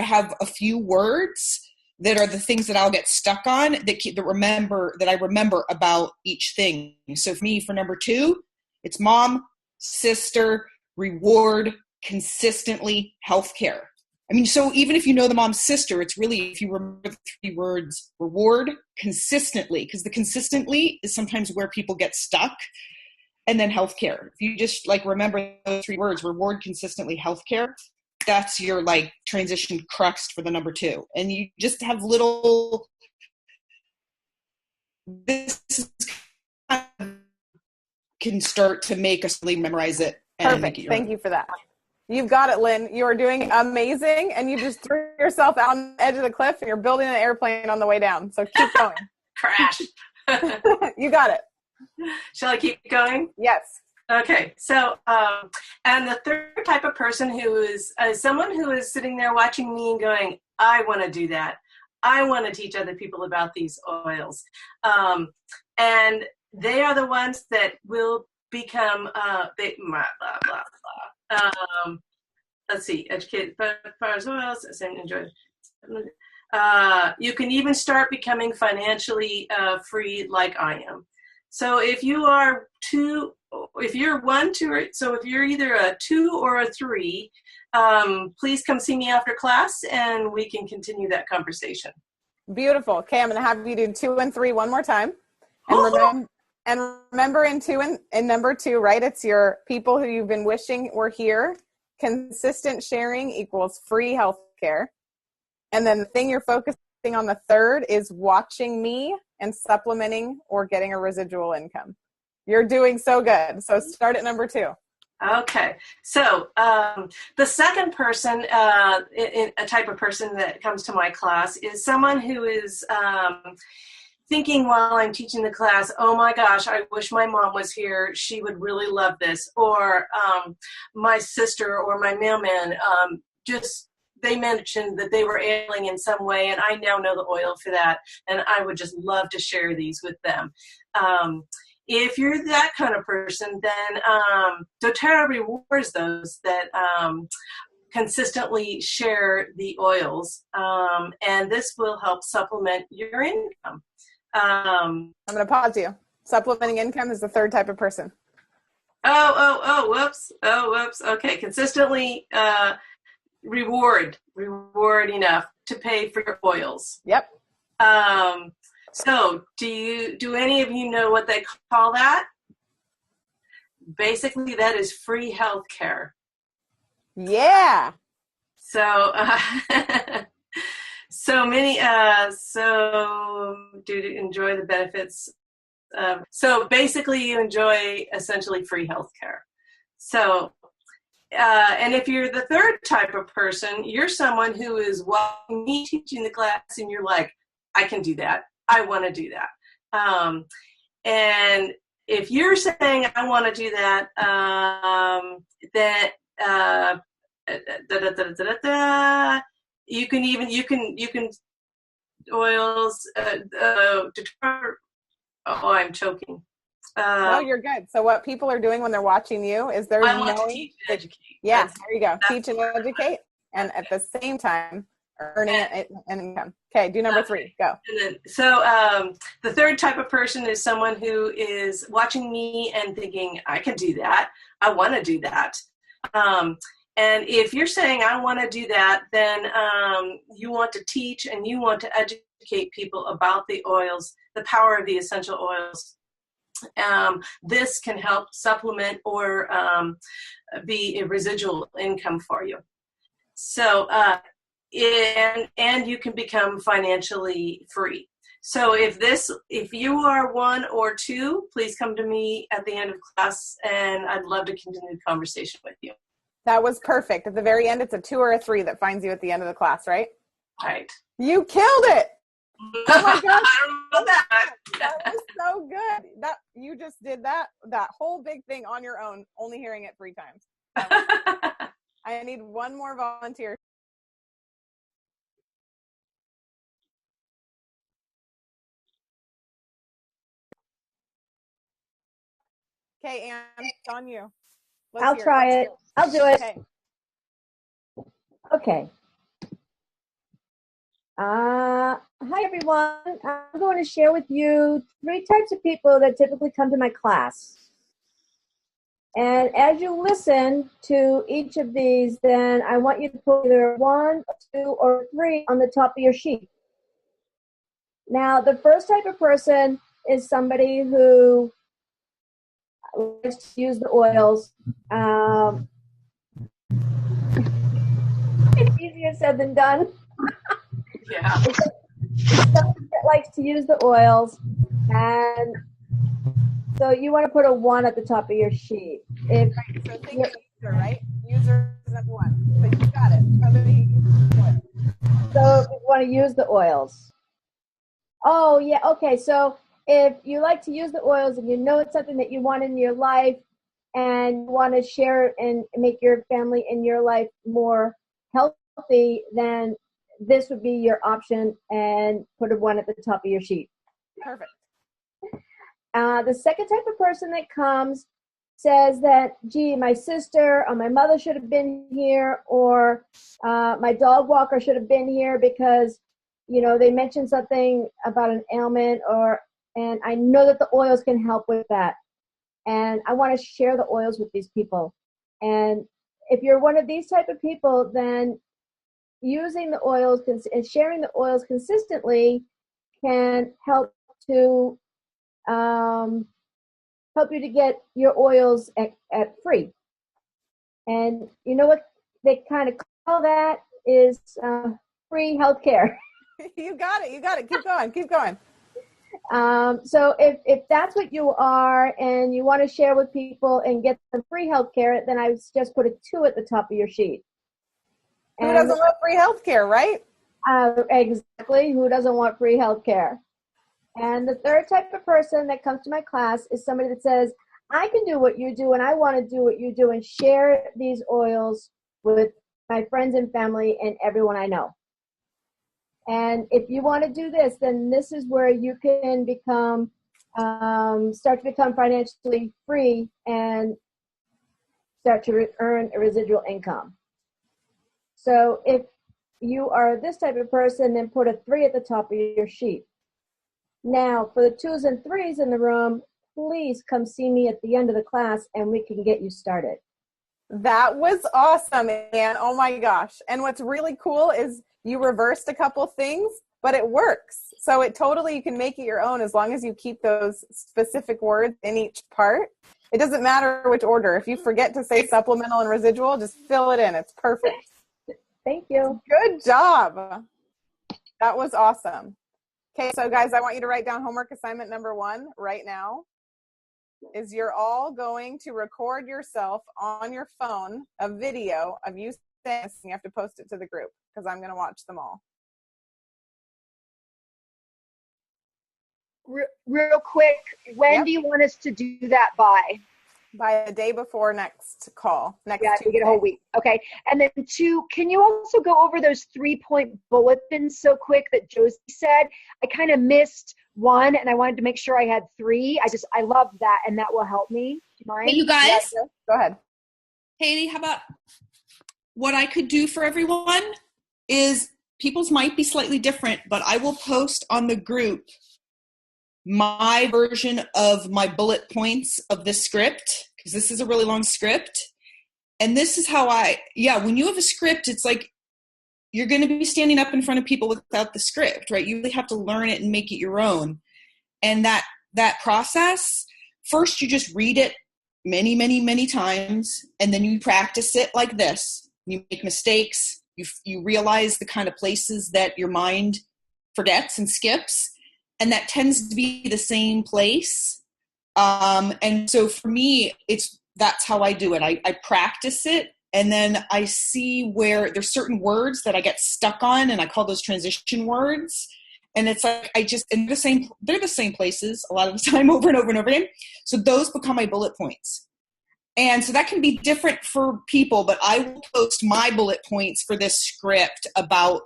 have a few words that are the things that I'll get stuck on that I remember about each thing. So for me, for number 2, it's mom, sister, reward, consistently, healthcare. I mean, so even if you know the mom's sister, it's really, if you remember the 3 words, reward, consistently, because the consistently is sometimes where people get stuck, and then healthcare. If you just like remember those 3 words, reward, consistently, healthcare, that's your like transition crux for the number 2. And you just have little, this is kind of, can start to make us really memorize it. Perfect. Thank you for that. You've got it, Lynn. You are doing amazing, and you just threw yourself out on the edge of the cliff, and you're building an airplane on the way down. So keep going. Crash. You got it. Shall I keep going? Yes. Okay, so, and the third type of person who is someone who is sitting there watching me and going, I want to do that. I want to teach other people about these oils. And they are the ones that will become, blah, blah, blah. Let's see, educated as oils, enjoy. You can even start becoming financially free like I am. So if you are if you're either a 2 or a 3, please come see me after class and we can continue that conversation. Beautiful. Okay, I'm going to have you do 2 and 3 one more time. And remember in number 2, right? It's your people who you've been wishing were here. Consistent sharing equals free healthcare. And then the thing you're focusing on the third is watching me and supplementing or getting a residual income. You're doing so good. So start at number 2. Okay. So the second person, a type of person that comes to my class is someone who is thinking while I'm teaching the class, oh my gosh, I wish my mom was here. She would really love this. Or my sister or my mailman they mentioned that they were ailing in some way, and I now know the oil for that, and I would just love to share these with them. If you're that kind of person, then doTERRA rewards those that consistently share the oils, and this will help supplement your income. I'm going to pause you. Supplementing income is the third type of person. Whoops. Okay, consistently reward enough to pay for your oils. Yep. So do any of you know what they call that? Basically, that is free health care. Yeah. So do to enjoy the benefits. So basically, you enjoy essentially free health care. So and if you're the third type of person, you're someone who is watching me teaching the class and you're like, I can do that. I want to do that. And if you're saying I want to do that, you can oils. I'm choking. No, you're good. So what people are doing when they're watching you is they're I want to teach and educate. Yes, there you go. Teach and educate, and at the same time earning an income. Okay, do number 3. Go. The third type of person is someone who is watching me and thinking, I can do that. I want to do that. And if you're saying I want to do that, then you want to teach and you want to educate people about the oils, the power of the essential oils. This can help supplement or be a residual income for you. So, and you can become financially free. So if you are 1 or 2, please come to me at the end of class, and I'd love to continue the conversation with you. That was perfect. At the very end, it's a 2 or a 3 that finds you at the end of the class, right? Right. You killed it. Oh my gosh. I don't know that. That was so good. That you just did that whole big thing on your own, only hearing it 3 times. I need one more volunteer. Okay, Anne, it's on you. I'll try it. I'll do it. Okay. Hi, everyone. I'm going to share with you 3 types of people that typically come to my class. And as you listen to each of these, then I want you to put either 1, 2, or 3 on the top of your sheet. Now, the first type of person is somebody who likes to use the oils. It's easier said than done. Yeah. Somebody that likes to use the oils, and so you want to put a 1 at the top of your sheet. So think of user, right? User is at 1, but you got it. Somebody who uses the oil. So you want to use the oils. Oh, yeah. Okay. So if you like to use the oils and you know it's something that you want in your life and want to share it and make your family and your life more healthy, then this would be your option, and put one at the top of your sheet. Perfect. The second type of person that comes says that, gee, my sister or my mother should have been here, or my dog walker should have been here because, you know, they mentioned something about an ailment, and I know that the oils can help with that. And I want to share the oils with these people. And if you're one of these type of people, then using the oils and sharing the oils consistently can help to help you to get your oils at free. And you know what they kind of call that is free healthcare. You got it. Keep going. So if that's what you are and you want to share with people and get some free healthcare, then I would just put a 2 at the top of your sheet. Who doesn't want free healthcare, right? Exactly. Who doesn't want free healthcare? And the third type of person that comes to my class is somebody that says, I can do what you do and I want to do what you do and share these oils with my friends and family and everyone I know. And if you want to do this, then this is where you can become, start to become financially free and start to earn a residual income. So if you are this type of person, then put a 3 at the top of your sheet. Now, for the 2s and 3s in the room, please come see me at the end of the class and we can get you started. That was awesome, Anne. Oh my gosh. And what's really cool is you reversed a couple things, but it works. So it totally, you can make it your own as long as you keep those specific words in each part. It doesn't matter which order. If you forget to say supplemental and residual, just fill it in. It's perfect. Thank you. Good job. That was awesome. Okay, so guys, I want you to write down homework assignment number 1 right now. Is you're all going to record yourself on your phone, a video of you saying this, and you have to post it to the group because I'm going to watch them all. Real quick, when do you want us to do that by? By the day before next call. Next Tuesday. We get a whole week. Okay. And then 2, can you also go over those 3-point bulletins so quick that Josie said? I kind of missed 1 and I wanted to make sure I had 3. I love that, and that will help me. Do you mind? Hey, you guys. Yeah, go ahead. Haley, how about what I could do for everyone is, people's might be slightly different, but I will post on the group my version of my bullet points of this script, because this is a really long script. And this is how when you have a script, it's like you're going to be standing up in front of people without the script, right? You really have to learn it and make it your own. And that process, first you just read it many, many, many times, and then you practice it like this. You make mistakes. You realize the kind of places that your mind forgets and skips. And that tends to be the same place. And so for me, that's how I do it. I practice it, and then I see where there's certain words that I get stuck on, and I call those transition words. And it's like they're the same places a lot of the time, over and over and over again. So those become my bullet points. And so that can be different for people, but I will post my bullet points for this script about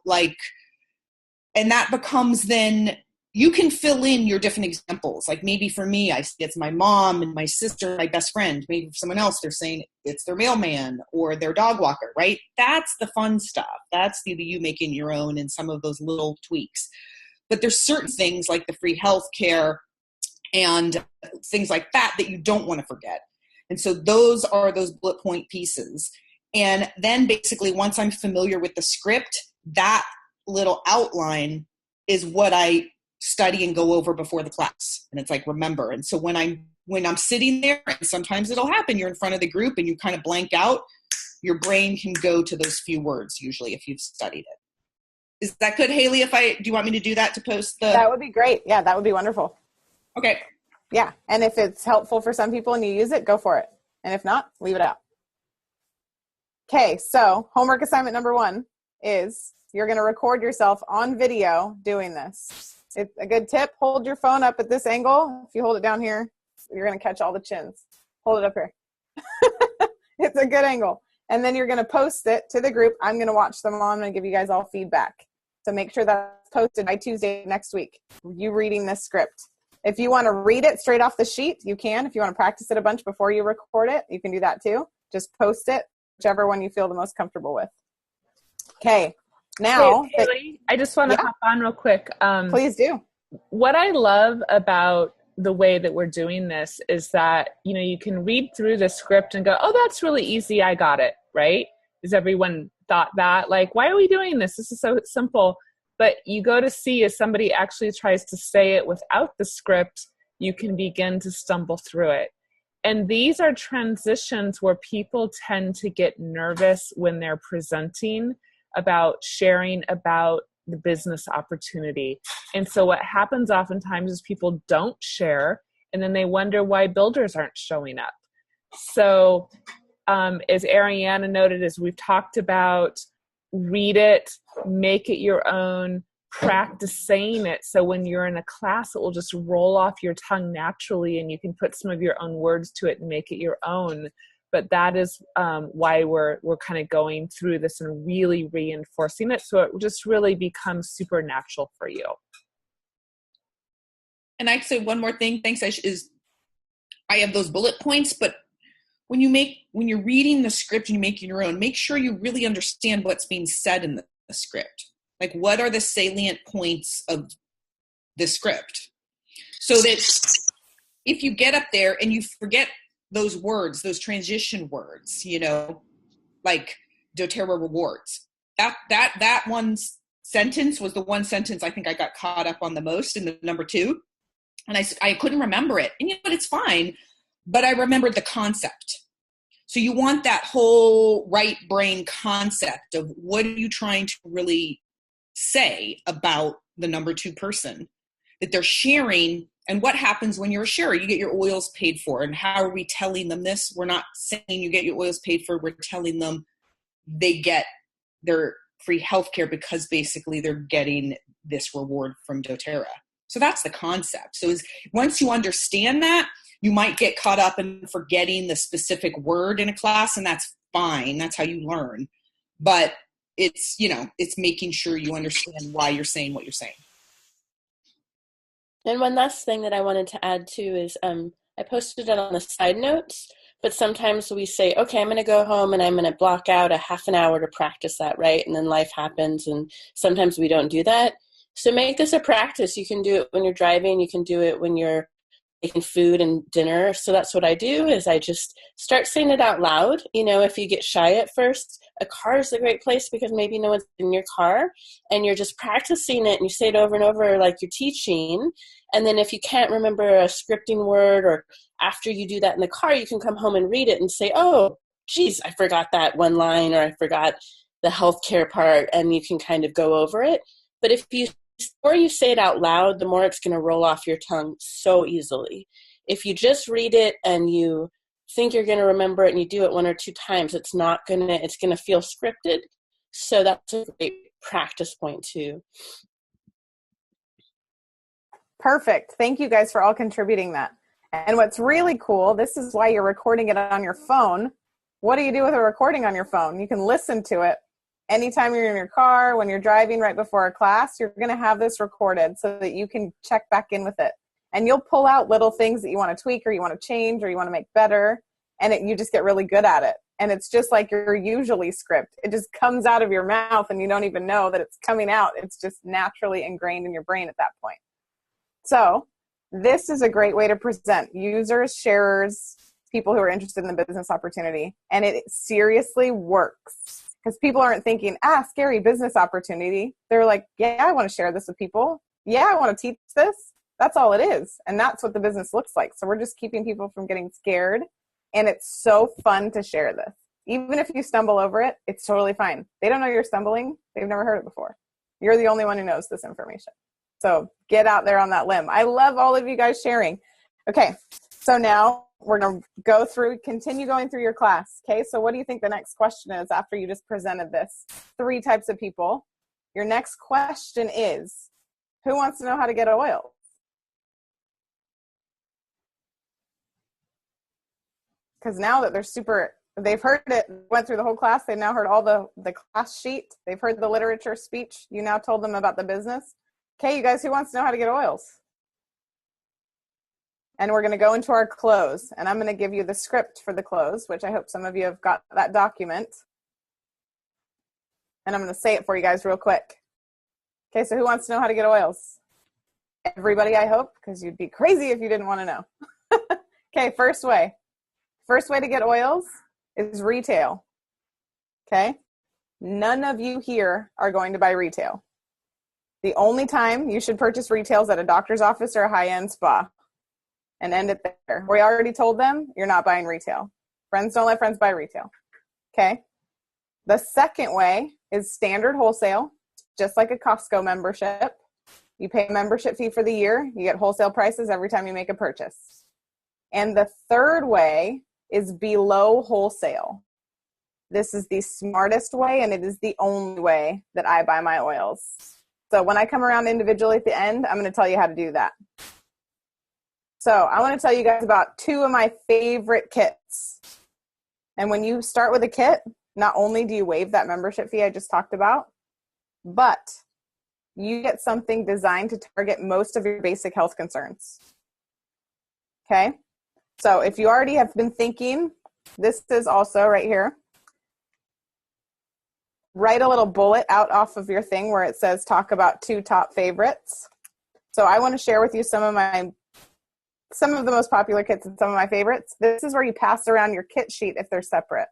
and that becomes then, you can fill in your different examples. Like maybe for me, I see it's my mom and my sister, my best friend. Maybe for someone else, they're saying it's their mailman or their dog walker, right? That's the fun stuff. That's the you making your own and some of those little tweaks. But there's certain things like the free healthcare and things like that you don't want to forget. And so those are those bullet point pieces. And then basically once I'm familiar with the script, that little outline is what I study and go over before the class. And it's like, remember. And so when I'm sitting there, and sometimes it'll happen, you're in front of the group and you kind of blank out, your brain can go to those few words usually if you've studied it. Is that good, Haley? Do you want me to do that to post the? That would be great. Yeah, that would be wonderful. Okay. Yeah. And if it's helpful for some people and you use it, go for it. And if not, leave it out. Okay. So homework assignment number 1 is you're going to record yourself on video doing this. It's a good tip. Hold your phone up at this angle. If you hold it down here, you're going to catch all the chins. Hold it up here. It's a good angle. And then you're going to post it to the group. I'm going to watch them all. I'm going to give you guys all feedback. So make sure that's posted by Tuesday next week. You reading this script. If you want to read it straight off the sheet, you can. If you want to practice it a bunch before you record it, you can do that too. Just post it, whichever one you feel the most comfortable with. Okay. Now, hey, Haley, I just want to hop on real quick. Please do. What I love about the way that we're doing this is that, you know, you can read through the script and go, oh, that's really easy. I got it. Right? Has everyone thought that? Like, why are we doing this? This is so simple. But you go to see as somebody actually tries to say it without the script, you can begin to stumble through it. And these are transitions where people tend to get nervous when they're presenting about sharing about the business opportunity. And so what happens oftentimes is people don't share, and then they wonder why builders aren't showing up. So as Ariana noted, as we've talked about, read it, make it your own, practice saying it. So when you're in a class, it will just roll off your tongue naturally, and you can put some of your own words to it and make it your own. But that is why we're kind of going through this and really reinforcing it, so it just really becomes supernatural for you. And I'd say one more thing, thanks, is I have those bullet points, but when you're reading the script and you make it your own, make sure you really understand what's being said in the script. Like, what are the salient points of the script? So that if you get up there and you forget those words, those transition words, you know, like doTERRA rewards, that one sentence was the one sentence I think I got caught up on the most in the number 2. And I couldn't remember it. And you know what, it's fine. But I remembered the concept. So you want that whole right brain concept of what are you trying to really say about the number 2 person that they're sharing, and what happens when you're a sharer. You get your oils paid for. And how are we telling them this? We're not saying you get your oils paid for. We're telling them they get their free healthcare because basically they're getting this reward from doTERRA. So that's the concept. So once you understand that, you might get caught up in forgetting the specific word in a class, and that's fine. That's how you learn. But it's, you know, it's making sure you understand why you're saying what you're saying. And one last thing that I wanted to add too is I posted it on the side notes, but sometimes we say, okay, I'm going to go home and I'm going to block out a half an hour to practice that, right? And then life happens, and sometimes we don't do that. So make this a practice. You can do it when you're driving. You can do it when you're making food and dinner. So that's what I do, is I just start saying it out loud. You know, if you get shy at first, a car is a great place because maybe no one's in your car and you're just practicing it and you say it over and over like you're teaching. And then if you can't remember a scripting word, or after you do that in the car, you can come home and read it and say, oh, geez, I forgot that one line, or I forgot the healthcare part, and you can kind of go over it. But if you the more you say it out loud, the more it's going to roll off your tongue so easily. If you just read it and you think you're going to remember it and you do it 1 or 2 times, it's going to feel scripted. So that's a great practice point too. Perfect. Thank you guys for all contributing that. And what's really cool, this is why you're recording it on your phone. What do you do with a recording on your phone? You can listen to it. Anytime you're in your car, when you're driving right before a class, you're going to have this recorded so that you can check back in with it. And you'll pull out little things that you want to tweak, or you want to change, or you want to make better. And you just get really good at it. And it's just like your usually script. It just comes out of your mouth and you don't even know that it's coming out. It's just naturally ingrained in your brain at that point. So this is a great way to present users, sharers, people who are interested in the business opportunity. And it seriously works. Because people aren't thinking, scary business opportunity. They're like, yeah, I want to share this with people. Yeah, I want to teach this. That's all it is. And that's what the business looks like. So we're just keeping people from getting scared. And it's so fun to share this. Even if you stumble over it, it's totally fine. They don't know you're stumbling. They've never heard it before. You're the only one who knows this information. So get out there on that limb. I love all of you guys sharing. Okay, so now we're going to continue going through your class. Okay, so what do you think the next question is after you just presented this? 3 types of people. Your next question is, Who wants to know how to get oils? Because now that they've heard it, went through the whole class, they've now heard all the class sheet, they've heard the literature speech, you now told them about the business. Okay, you guys, who wants to know how to get oils? And we're going to go into our close, and I'm going to give you the script for the close, which I hope some of you have got that document. And I'm going to say it for you guys real quick. Okay, so who wants to know how to get oils? Everybody, I hope, because you'd be crazy if you didn't want to know. Okay, first way. First way to get oils is retail. Okay? None of you here are going to buy retail. The only time you should purchase retail is at a doctor's office or a high-end spa, and end it there. We already told them you're not buying retail. Friends don't let friends buy retail. Okay? The second way is standard wholesale, just like a Costco membership. You pay a membership fee for the year. You get wholesale prices every time you make a purchase. And the third way is below wholesale. This is the smartest way, and it is the only way that I buy my oils. So when I come around individually at the end, I'm going to tell you how to do that. So I want to tell you guys about two of my favorite kits. And when you start with a kit, not only do you waive that membership fee I just talked about, but you get something designed to target most of your basic health concerns. Okay? So if you already have been thinking, this is also right here. Write a little bullet out off of your thing where it says talk about two top favorites. So I want to share with you some of the most popular kits and some of my favorites. This is where you pass around your kit sheet if they're separate.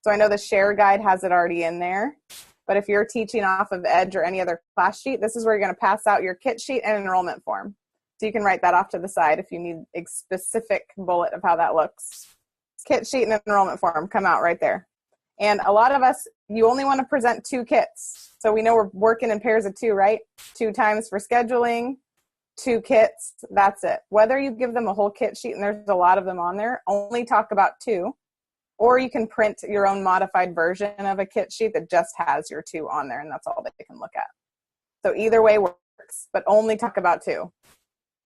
So I know the share guide has it already in there, but if you're teaching off of Edge or any other class sheet, this is where you're going to pass out your kit sheet and enrollment form. So you can write that off to the side if you need a specific bullet of how that looks. Kit sheet and enrollment form come out right there. And a lot of us, you only want to present 2 kits. So we know we're working in pairs of 2, right? 2 times for scheduling, 2 kits, that's it. Whether you give them a whole kit sheet, and there's a lot of them on there, only talk about 2. Or you can print your own modified version of a kit sheet that just has your 2 on there, and that's all that they can look at. So either way works, but only talk about 2.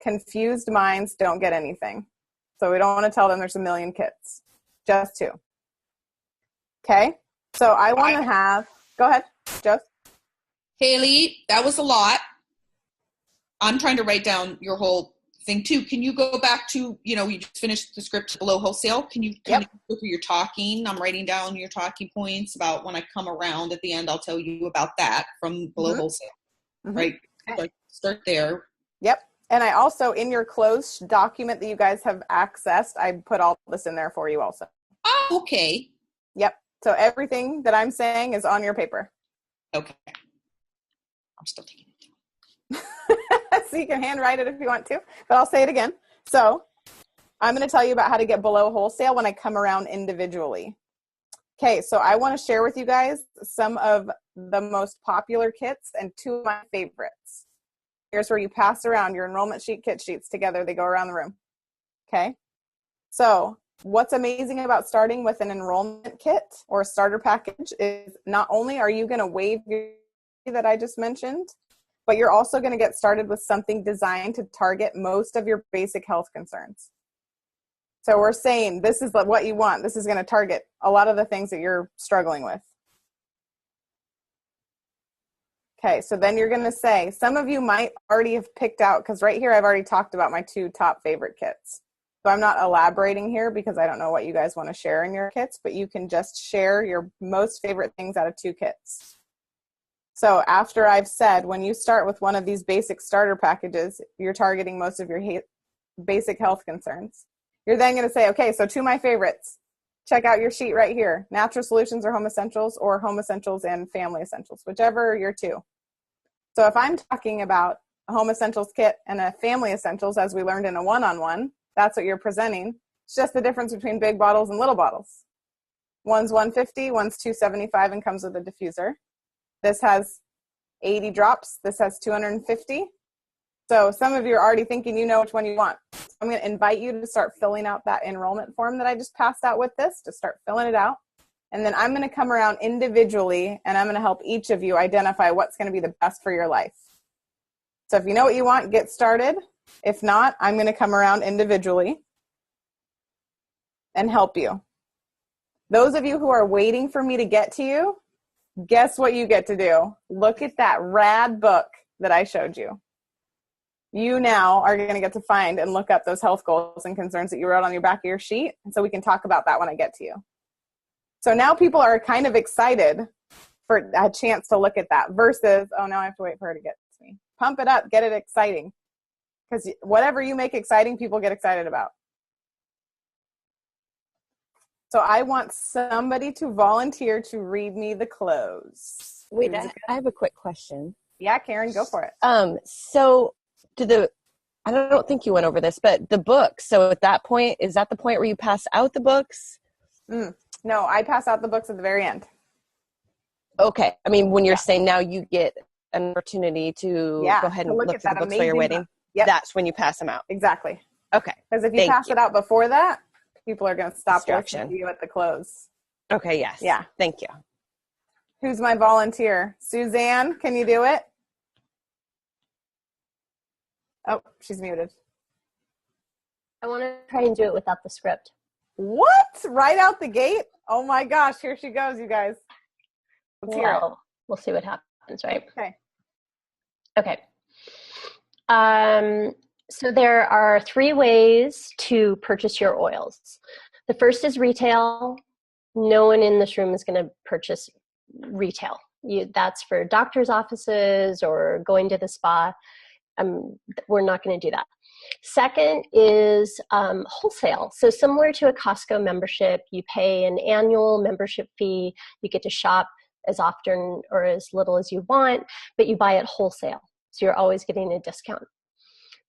Confused minds don't get anything. So we don't want to tell them there's a million kits, just 2. Okay, so I want to have, go ahead, Joe. Haley, that was a lot. I'm trying to write down your whole thing too. Can you go back to, you just finished the script below wholesale. Can you kind of go through your talking? I'm writing down your talking points about when I come around at the end, I'll tell you about that from below wholesale, right? So start there. Yep. And I also, in your closed document that you guys have accessed, I put all this in there for you also. Oh, okay. Yep. So everything that I'm saying is on your paper. Okay. I'm still taking it. So you can handwrite it if you want to, but I'll say it again. So I'm going to tell you about how to get below wholesale when I come around individually. Okay, so I want to share with you guys some of the most popular kits and 2 of my favorites. Here's where you pass around your enrollment sheet, kit sheets together. They go around the room. Okay, so what's amazing about starting with an enrollment kit or a starter package is not only are you going to waive your that I just mentioned, but you're also going to get started with something designed to target most of your basic health concerns. So we're saying this is what you want. This is going to target a lot of the things that you're struggling with. Okay, so then you're going to say, some of you might already have picked out, because right here I've already talked about my 2 top favorite kits. So I'm not elaborating here because I don't know what you guys want to share in your kits, but you can just share your most favorite things out of 2 kits. So after I've said, when you start with one of these basic starter packages, you're targeting most of your basic health concerns. You're then going to say, okay, so 2 of my favorites. Check out your sheet right here. Natural Solutions or Home Essentials, or Home Essentials and Family Essentials, whichever your 2. So if I'm talking about a Home Essentials kit and a Family Essentials, as we learned in a one-on-one, that's what you're presenting. It's just the difference between big bottles and little bottles. One's $150, one's $275 and comes with a diffuser. This has 80 drops. This has 250. So some of you are already thinking you know which one you want. I'm going to invite you to start filling out that enrollment form that I just passed out with this, to start filling it out. And then I'm going to come around individually and I'm going to help each of you identify what's going to be the best for your life. So if you know what you want, get started. If not, I'm going to come around individually and help you. Those of you who are waiting for me to get to you, guess what you get to do? Look at that rad book that I showed you. You now are going to get to find and look up those health goals and concerns that you wrote on your back of your sheet. And so we can talk about that when I get to you. So now people are kind of excited for a chance to look at that versus, oh, now I have to wait for her to get to me. Pump it up, get it exciting. Because whatever you make exciting, people get excited about. So I want somebody to volunteer to read me the close. Wait, I have a quick question. Yeah, Karen, go for it. So I don't think you went over this, but the books. So at that point, is that the point where you pass out the books? No, I pass out the books at the very end. Okay. I mean, when you're saying now you get an opportunity to go ahead and look through the books while you're waiting, that's when you pass them out. Exactly. Okay. Because if you pass it out before that, people are going to stop listening to you at the close. Okay, yes. Yeah. Thank you. Who's my volunteer? Suzanne, can you do it? Oh, she's muted. I want to try and do it without the script. What? Right out the gate? Oh my gosh, here she goes, you guys. Let's hear it. We'll see what happens, right? Okay. So there are 3 ways to purchase your oils. The first is retail. No one in this room is going to purchase retail. That's for doctor's offices or going to the spa. We're not going to do that. Second is wholesale. So similar to a Costco membership, you pay an annual membership fee. You get to shop as often or as little as you want, but you buy it wholesale. So you're always getting a discount.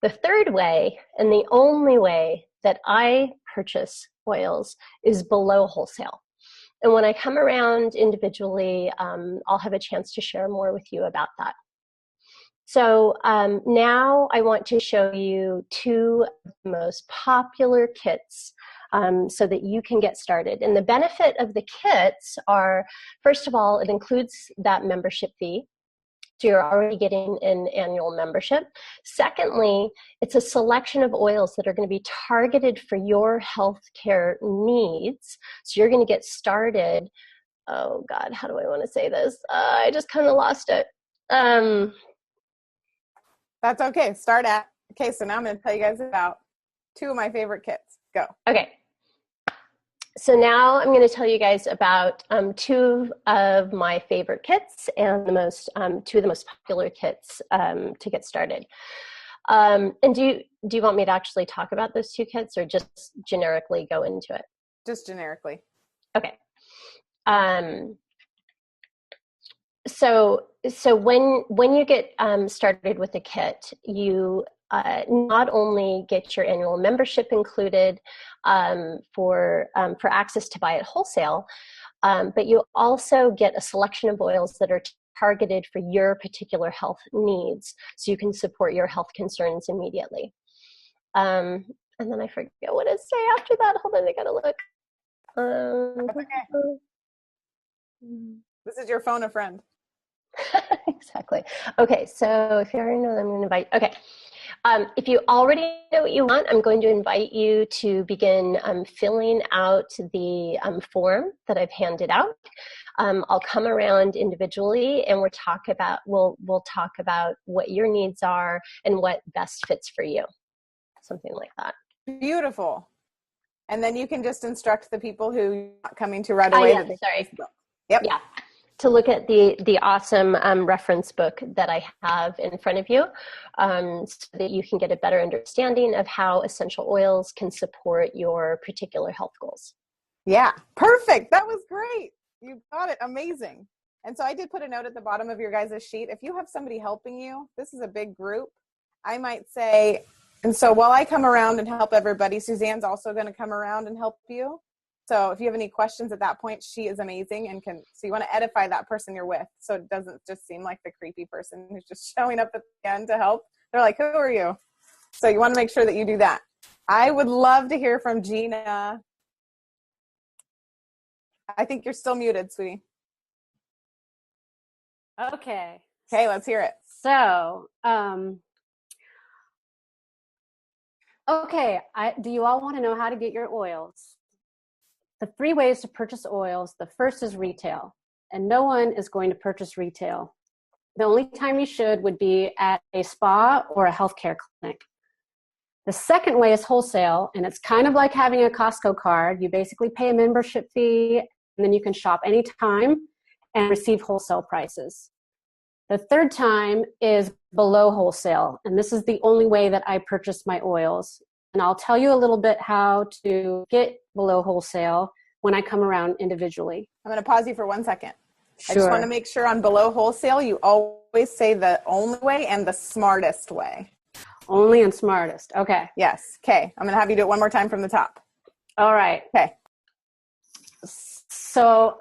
The third way, and the only way that I purchase oils, is below wholesale. And when I come around individually, I'll have a chance to share more with you about that. So now I want to show you 2 of the most popular kits so that you can get started. And the benefit of the kits are, first of all, it includes that membership fee. So you're already getting an annual membership. Secondly, it's a selection of oils that are going to be targeted for your healthcare needs. So you're going to get started. Oh God, how do I want to say this? I just kind of lost it. That's okay. Okay, so now I'm going to tell you guys about 2 of my favorite kits. Go. Okay. So now I'm going to tell you guys about 2 of my favorite kits and 2 of the most popular kits to get started. And do you want me to actually talk about those 2 kits or just generically go into it? Just generically. Okay. So when you get started with a kit, you not only get your annual membership included for access to buy at wholesale, but you also get a selection of oils that are targeted for your particular health needs, so you can support your health concerns immediately. And then I forget what to say after that. Hold on, I gotta look. Okay. This is your phone a friend. Exactly. Okay, so if you already know, I'm going to invite. Okay. If you already know what you want, I'm going to invite you to begin filling out the form that I've handed out. I'll come around individually and we'll talk about what your needs are and what best fits for you. Something like that. Beautiful. And then you can just instruct the people who you're not coming to right away. Sorry. Yep. Yeah. To look at the awesome reference book that I have in front of you so that you can get a better understanding of how essential oils can support your particular health goals. Yeah, perfect. That was great. You got it. Amazing. And so I did put a note at the bottom of your guys' sheet. If you have somebody helping you, this is a big group, I might say, and so while I come around and help everybody, Suzanne's also going to come around and help you. So if you have any questions at that point, she is amazing and so you want to edify that person you're with so it doesn't just seem like the creepy person who's just showing up at the end to help. They're like, who are you? So you want to make sure that you do that. I would love to hear from Gina. I think you're still muted, sweetie. Okay. Okay, let's hear it. So Okay, do you all want to know how to get your oils? The 3 ways to purchase oils. The first is retail, and no one is going to purchase retail. The only time you should would be at a spa or a healthcare clinic. The second way is wholesale, and it's kind of like having a Costco card. You basically pay a membership fee, and then you can shop anytime and receive wholesale prices. The third time is below wholesale, and this is the only way that I purchase my oils. And I'll tell you a little bit how to get below wholesale when I come around individually. I'm going to pause you for 1 second. Sure. I just want to make sure on below wholesale, you always say the only way and the smartest way. Only and smartest. Okay. Yes. Okay. I'm going to have you do it one more time from the top. All right. Okay. So,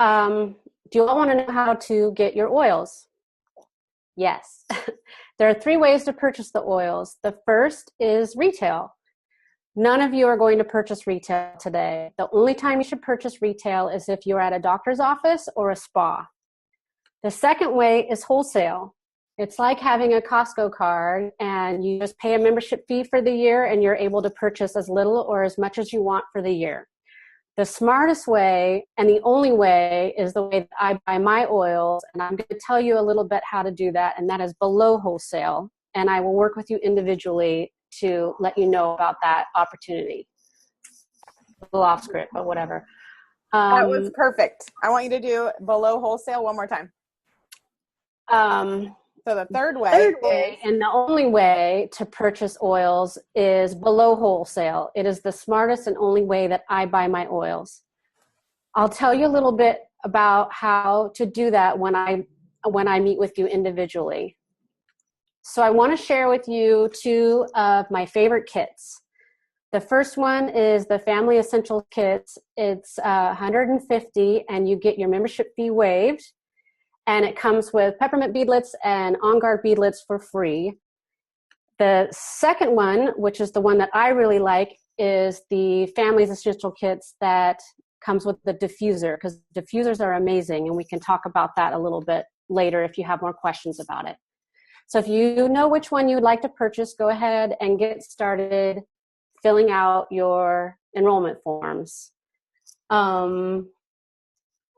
do you all want to know how to get your oils? Yes. There are 3 ways to purchase the oils. The first is retail. None of you are going to purchase retail today. The only time you should purchase retail is if you're at a doctor's office or a spa. The second way is wholesale. It's like having a Costco card, and you just pay a membership fee for the year, and you're able to purchase as little or as much as you want for the year. The smartest way, and the only way, is the way that I buy my oils, and I'm going to tell you a little bit how to do that, and that is below wholesale, and I will work with you individually to let you know about that opportunity. A little off script, but whatever. That was perfect. I want you to do below wholesale one more time. So the third way, and the only way to purchase oils is below wholesale. It is the smartest and only way that I buy my oils. I'll tell you a little bit about how to do that when I meet with you individually. So I want to share with you 2 of my favorite kits. The first one is the Family Essentials Kits. It's $150, and you get your membership fee waived. And it comes with peppermint beadlets and On Guard beadlets for free. The second one, which is the one that I really like, is the Family's Essential Kits that comes with the diffuser, because diffusers are amazing, and we can talk about that a little bit later if you have more questions about it. So if you know which one you would like to purchase, go ahead and get started filling out your enrollment forms.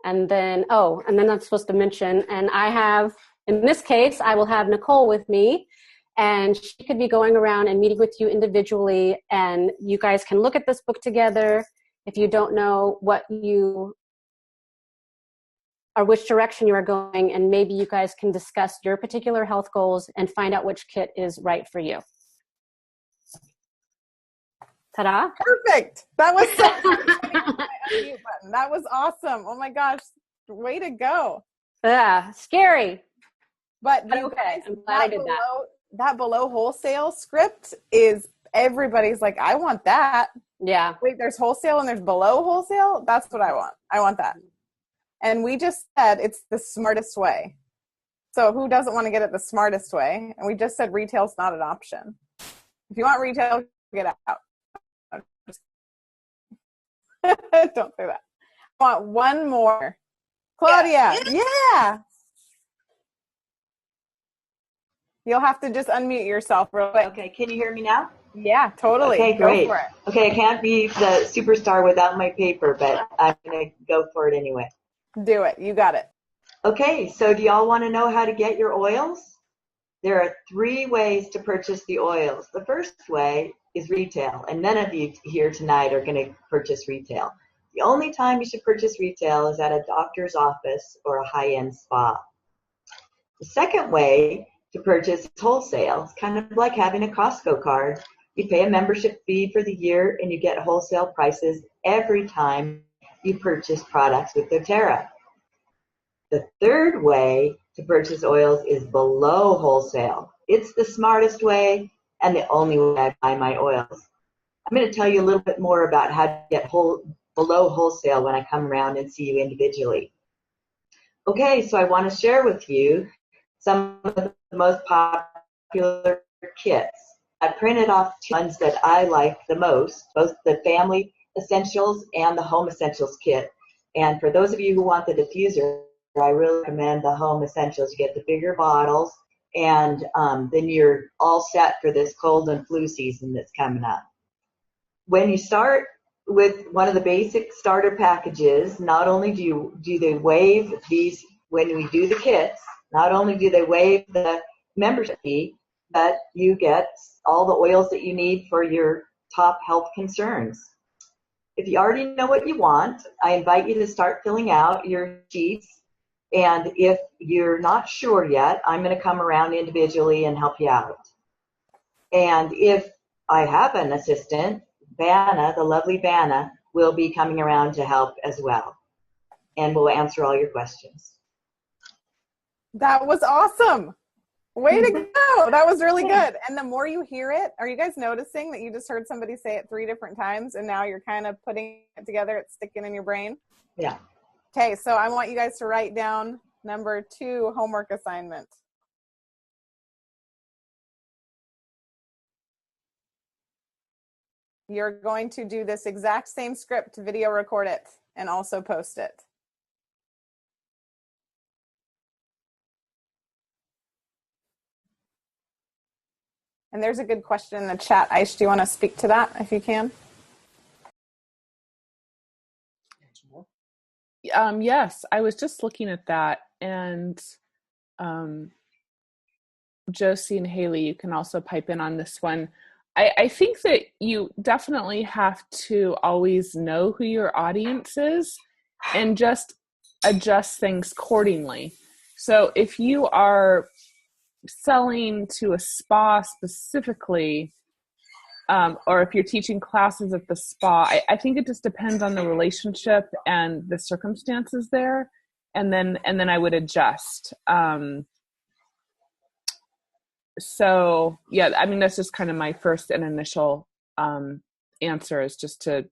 And then I'm supposed to mention, and I have, in this case, I will have Nicole with me, and she could be going around and meeting with you individually, and you guys can look at this book together. If you don't know what you or which direction you are going, and maybe you guys can discuss your particular health goals and find out which kit is right for you. Ta-da. Perfect. That was so unmute button. That was awesome. Oh my gosh. Way to go. Yeah, scary. But okay. I'm glad I did that. That below wholesale script is, everybody's like, I want that. Yeah. Wait, there's wholesale and there's below wholesale? That's what I want. I want that. And we just said it's the smartest way. So who doesn't want to get it the smartest way? And we just said retail's not an option. If you want retail, get out. Don't say that. I want one more. Claudia, yeah. You'll have to just unmute yourself real quick. Okay, can you hear me now? Yeah, totally. Okay, great. Go for it. Okay, I can't be the superstar without my paper, but I'm going to go for it anyway. Do it. You got it. Okay, so do y'all want to know how to get your oils? There are 3 ways to purchase the oils. The first way is retail, and none of you here tonight are going to purchase retail. The only time you should purchase retail is at a doctor's office or a high-end spa. The second way to purchase is wholesale. It's kind of like having a Costco card. You pay a membership fee for the year, and you get wholesale prices every time you purchase products with doTERRA. The third way to purchase oils is below wholesale. It's the smartest way and the only way I buy my oils. I'm going to tell you a little bit more about how to get below wholesale when I come around and see you individually. Okay, so I want to share with you some of the most popular kits. I printed off 2 ones that I like the most, both the Family Essentials and the Home Essentials kit. And for those of you who want the diffuser, I really recommend the Home Essentials. You get the bigger bottles, and then you're all set for this cold and flu season that's coming up. when you start with one of the basic starter packages, not only do they waive these when we do the kits, not only do they waive the membership fee, but you get all the oils that you need for your top health concerns. If you already know what you want, I invite you to start filling out your sheets. And if you're not sure yet, I'm going to come around individually and help you out. And if I have an assistant, Vanna, the lovely Vanna, will be coming around to help as well. And we'll answer all your questions. That was awesome. Way to go. That was really good. And the more you hear it, are you guys noticing that you just heard somebody say it 3 different times and now you're kind of putting it together, it's sticking in your brain? Yeah. Okay, so I want you guys to write down number 2 homework assignment. You're going to do this exact same script, video record it, and also post it. And there's a good question in the chat. Aish, do you want to speak to that if you can? Yes, I was just looking at that, and Josie and Haley, you can also pipe in on this one. I think that you definitely have to always know who your audience is and just adjust things accordingly. So if you are selling to a spa specifically, or if you're teaching classes at the spa, I think it just depends on the relationship and the circumstances there, and then I would adjust. So yeah, I mean, that's just kind of my first and initial answer, is just to,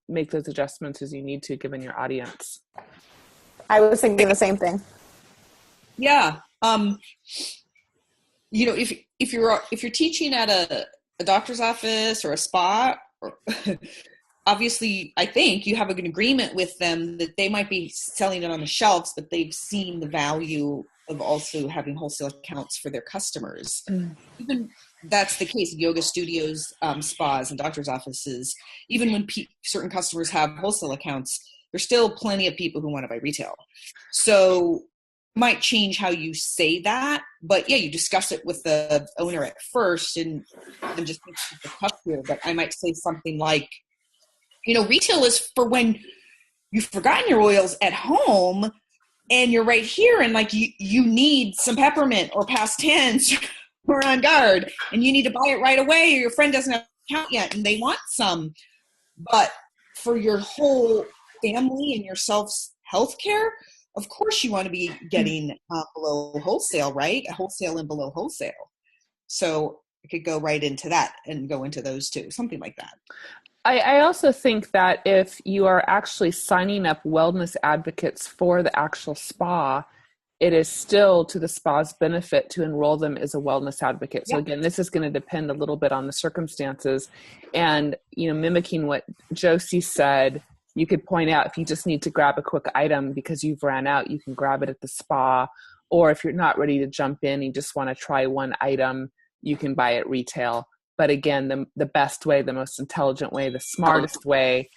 make those adjustments as you need to, given your audience. I was thinking the same thing. Yeah. If you're teaching at a doctor's office or a spa, obviously, I think you have an agreement with them that they might be selling it on the shelves, but they've seen the value of also having wholesale accounts for their customers. Even that's the case in yoga studios, spas, and doctor's offices. Even when certain customers have wholesale accounts, there's still plenty of people who want to buy retail. So it might change how you say that, but yeah, you discuss it with the owner at first and just keep the cup here. But I might say something like, retail is for when you've forgotten your oils at home and you're right here, and like you need some peppermint or past tense or On Guard, and you need to buy it right away, or your friend doesn't have an account yet and they want some. But for your whole family and yourself's healthcare, of course you want to be getting below wholesale, right? Wholesale and below wholesale. So I could go right into that and go into those two, something like that. I also think that if you are actually signing up wellness advocates for the actual spa, it is still to the spa's benefit to enroll them as a wellness advocate. So again, this is going to depend a little bit on the circumstances, and, mimicking what Josie said, you could point out if you just need to grab a quick item because you've ran out, you can grab it at the spa. Or if you're not ready to jump in, you just want to try one item, you can buy it retail. But again, the best way, the most intelligent way, the smartest way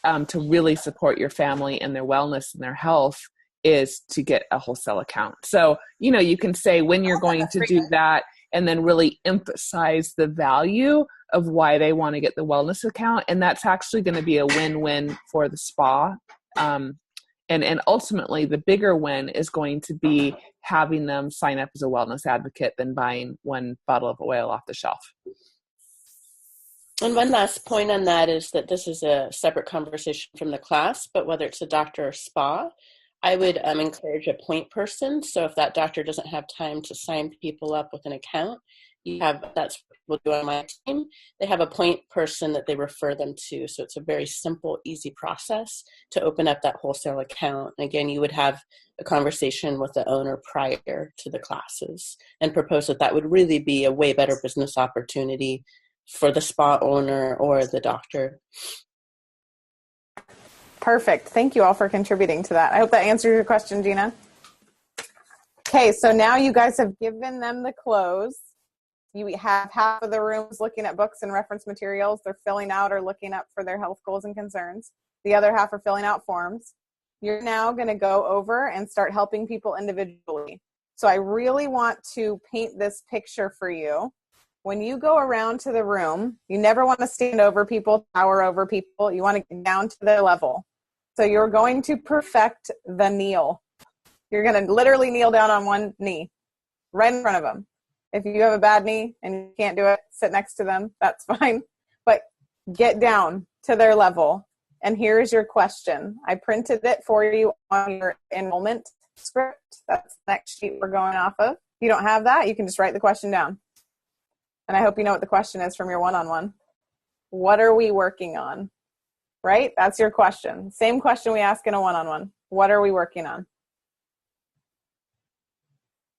to really support your family and their wellness and their health is to get a wholesale account. So, you can say when you're going to do that, and then really emphasize the value of why they want to get the wellness account. And that's actually going to be a win-win for the spa. And ultimately, the bigger win is going to be having them sign up as a wellness advocate than buying one bottle of oil off the shelf. And one last point on that is that this is a separate conversation from the class, but whether it's a doctor or spa, I would encourage a point person. So if that doctor doesn't have time to sign people up with an account, that's what we'll do on my team. They have a point person that they refer them to. So it's a very simple, easy process to open up that wholesale account. And again, you would have a conversation with the owner prior to the classes and propose that would really be a way better business opportunity for the spa owner or the doctor. Perfect. Thank you all for contributing to that. I hope that answers your question, Gina. Okay, so now you guys have given them the clothes. You have half of the rooms looking at books and reference materials. They're filling out or looking up for their health goals and concerns. The other half are filling out forms. You're now going to go over and start helping people individually. So I really want to paint this picture for you. When you go around to the room, you never want to stand over people, tower over people. You want to get down to their level. So you're going to perfect the kneel. You're going to literally kneel down on one knee right in front of them. If you have a bad knee and you can't do it, sit next to them. That's fine. But get down to their level. And here's your question. I printed it for you on your enrollment script. That's the next sheet we're going off of. If you don't have that, you can just write the question down. And I hope you know what the question is from your one-on-one. What are we working on? Right? That's your question. Same question we ask in a one-on-one. What are we working on?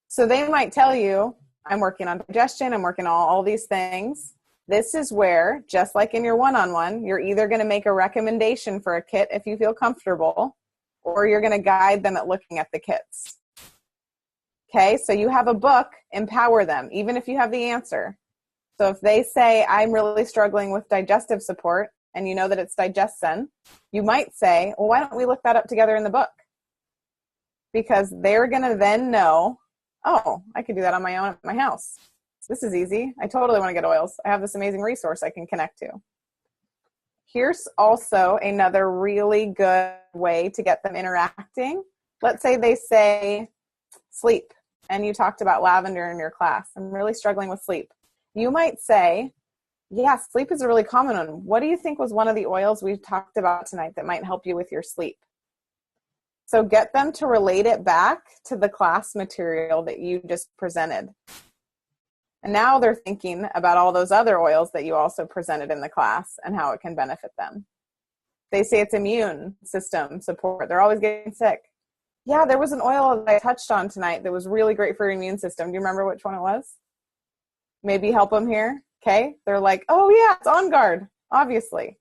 So they might tell you, I'm working on digestion, I'm working on all these things. This is where, just like in your one-on-one, you're either going to make a recommendation for a kit if you feel comfortable, or you're going to guide them at looking at the kits. Okay, so you have a book, empower them, even if you have the answer. So if they say, I'm really struggling with digestive support, and you know that it's DigestZen, you might say, well, why don't we look that up together in the book? Because they're going to then know, oh, I could do that on my own at my house. This is easy. I totally want to get oils. I have this amazing resource I can connect to. Here's also another really good way to get them interacting. Let's say they say sleep, and you talked about lavender in your class. I'm really struggling with sleep. You might say, yeah, sleep is a really common one. What do you think was one of the oils we talked about tonight that might help you with your sleep? So get them to relate it back to the class material that you just presented. And now they're thinking about all those other oils that you also presented in the class and how it can benefit them. They say it's immune system support. They're always getting sick. Yeah, there was an oil that I touched on tonight that was really great for your immune system. Do you remember which one it was? Maybe help them here. Okay. They're like, oh yeah, it's On Guard, obviously.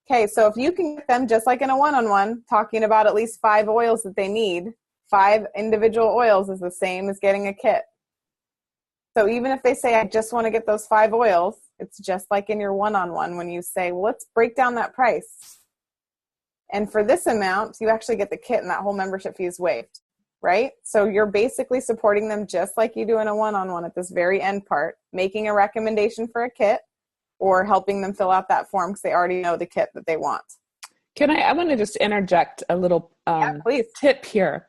Okay. So if you can get them just like in a one-on-one talking about at least 5 oils that they need, 5 individual oils is the same as getting a kit. So even if they say, I just want to get those 5 oils, it's just like in your one-on-one when you say, well, let's break down that price. And for this amount, you actually get the kit and that whole membership fee is waived, right? So you're basically supporting them just like you do in a one-on-one at this very end part, making a recommendation for a kit or helping them fill out that form because they already know the kit that they want. I want to just interject a little tip here.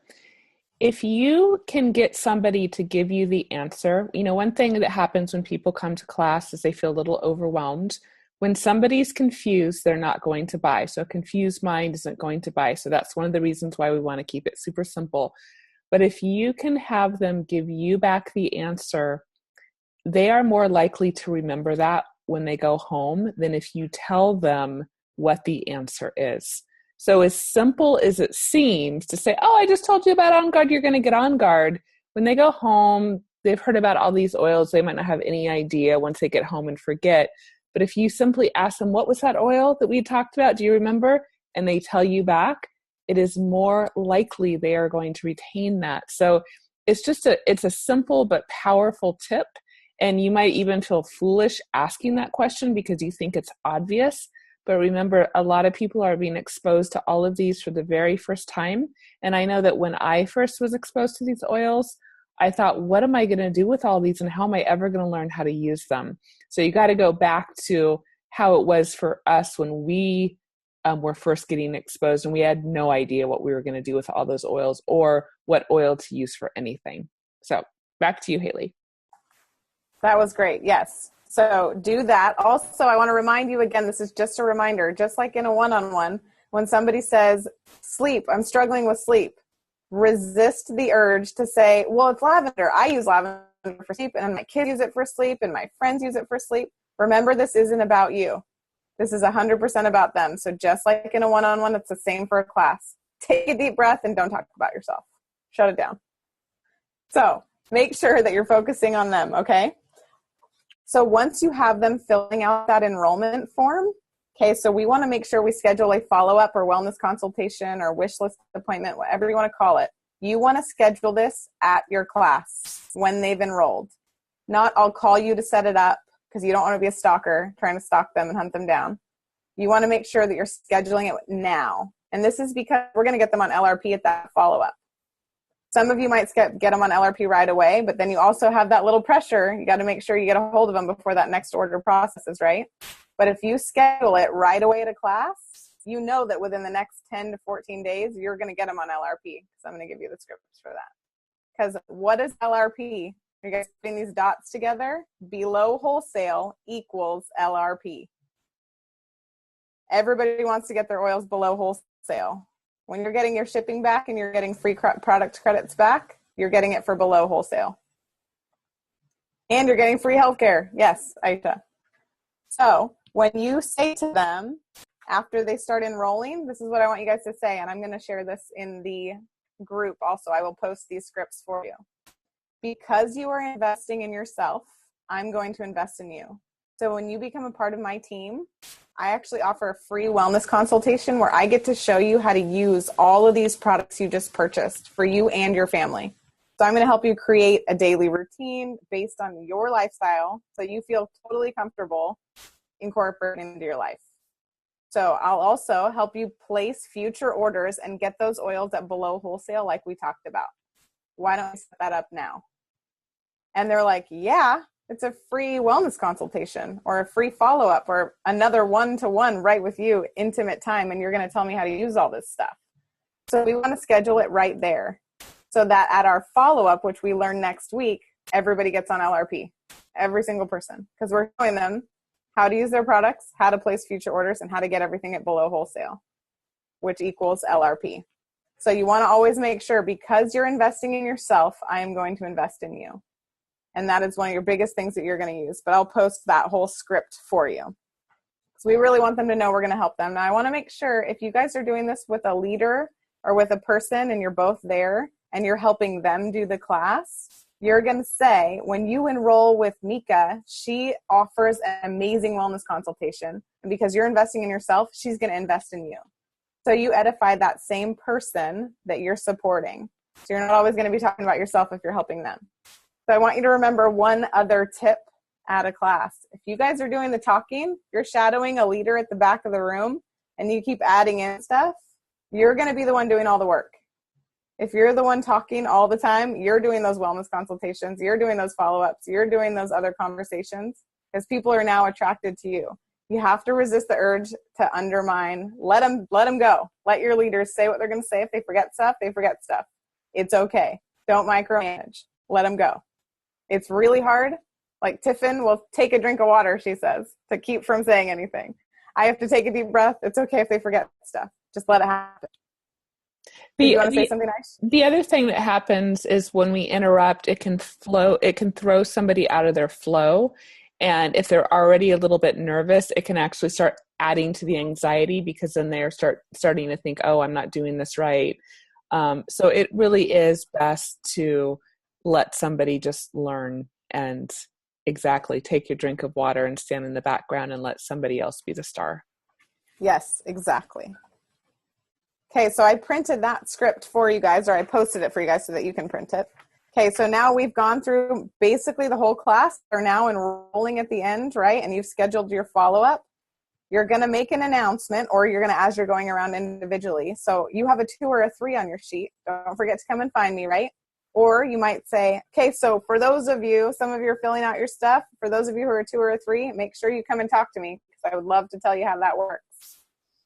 If you can get somebody to give you the answer, one thing that happens when people come to class is they feel a little overwhelmed. When somebody's confused, they're not going to buy. So a confused mind isn't going to buy. So that's one of the reasons why we want to keep it super simple. But if you can have them give you back the answer, they are more likely to remember that when they go home than if you tell them what the answer is. So as simple as it seems to say, oh, I just told you about On Guard, you're going to get On Guard. When they go home, they've heard about all these oils. They might not have any idea once they get home and forget. But if you simply ask them, what was that oil that we talked about? Do you remember? And they tell you back, it is more likely they are going to retain that. So it's a simple but powerful tip. And you might even feel foolish asking that question because you think it's obvious. But remember, a lot of people are being exposed to all of these for the very first time. And I know that when I first was exposed to these oils, I thought, what am I going to do with all these and how am I ever going to learn how to use them? So you got to go back to how it was for us when we were first getting exposed and we had no idea what we were going to do with all those oils or what oil to use for anything. So back to you, Haley. That was great. Yes. So do that. Also, I want to remind you again, this is just a reminder, just like in a one-on-one, when somebody says, sleep, I'm struggling with sleep, resist the urge to say, well, it's lavender. I use lavender for sleep and my kids use it for sleep and my friends use it for sleep. Remember, this isn't about you. This is 100% about them. So just like in a one-on-one, it's the same for a class. Take a deep breath and don't talk about yourself. Shut it down. So make sure that you're focusing on them, okay? So once you have them filling out that enrollment form, okay, so we want to make sure we schedule a follow-up or wellness consultation or wish list appointment, whatever you want to call it. You want to schedule this at your class when they've enrolled. not I'll call you to set it up, because you don't want to be a stalker trying to stalk them and hunt them down. You want to make sure that you're scheduling it now. And this is because we're going to get them on LRP at that follow-up. Some of you might get them on LRP right away, but then you also have that little pressure. You got to make sure you get a hold of them before that next order processes, right? But if you schedule it right away at a class, you know that within the next 10 to 14 days, you're going to get them on LRP. So I'm going to give you the scripts for that. Because what is LRP? You guys putting these dots together? Below wholesale equals LRP. Everybody wants to get their oils below wholesale. When you're getting your shipping back and you're getting free product credits back, you're getting it for below wholesale. And you're getting free healthcare. Yes, Aisha. So when you say to them, after they start enrolling, this is what I want you guys to say, and I'm going to share this in the group also. I will post these scripts for you. Because you are investing in yourself, I'm going to invest in you. So when you become a part of my team, I actually offer a free wellness consultation where I get to show you how to use all of these products you just purchased for you and your family. So I'm going to help you create a daily routine based on your lifestyle so you feel totally comfortable incorporating into your life. So I'll also help you place future orders and get those oils at below wholesale like we talked about. Why don't we set that up now? And they're like, yeah, it's a free wellness consultation or a free follow-up or another one-to-one right with you, intimate time, and you're going to tell me how to use all this stuff. So we want to schedule it right there so that at our follow-up, which we learn next week, everybody gets on LRP, every single person, because we're showing them how to use their products, how to place future orders, and how to get everything at below wholesale, which equals LRP. So you want to always make sure, because you're investing in yourself, I am going to invest in you. And that is one of your biggest things that you're going to use. But I'll post that whole script for you. So we really want them to know we're going to help them. Now, I want to make sure if you guys are doing this with a leader or with a person and you're both there and you're helping them do the class, you're going to say, when you enroll with Mika, she offers an amazing wellness consultation. And because you're investing in yourself, she's going to invest in you. So you edify that same person that you're supporting. So you're not always going to be talking about yourself if you're helping them. So I want you to remember one other tip at a class. If you guys are doing the talking, you're shadowing a leader at the back of the room, and you keep adding in stuff, you're going to be the one doing all the work. If you're the one talking all the time, you're doing those wellness consultations, you're doing those follow-ups, you're doing those other conversations, because people are now attracted to you. You have to resist the urge to undermine. Let them go. Let your leaders say what they're going to say. If they forget stuff, they forget stuff. It's okay. Don't micromanage. Let them go. It's really hard. Like Tiffin will take a drink of water, she says, to keep from saying anything. I have to take a deep breath. It's okay if they forget stuff. Just let it happen. You want to say something nice? The other thing that happens is when we interrupt, it can throw somebody out of their flow. And if they're already a little bit nervous, it can actually start adding to the anxiety, because then they're starting to think, oh, I'm not doing this right. So it really is best to let somebody just learn and exactly take your drink of water and stand in the background and let somebody else be the star. Yes, exactly. Okay, so I printed that script for you guys, or I posted it for you guys so that you can print it. Okay, so now we've gone through basically the whole class. They're now enrolling at the end, right? And you've scheduled your follow-up. You're going to make an announcement, or you're going to, as you're going around individually. So you have a 2 or a 3 on your sheet. Don't forget to come and find me, right? Or you might say, okay, so for those of you, some of you are filling out your stuff. For those of you who are a 2 or a 3, make sure you come and talk to me, because I would love to tell you how that works.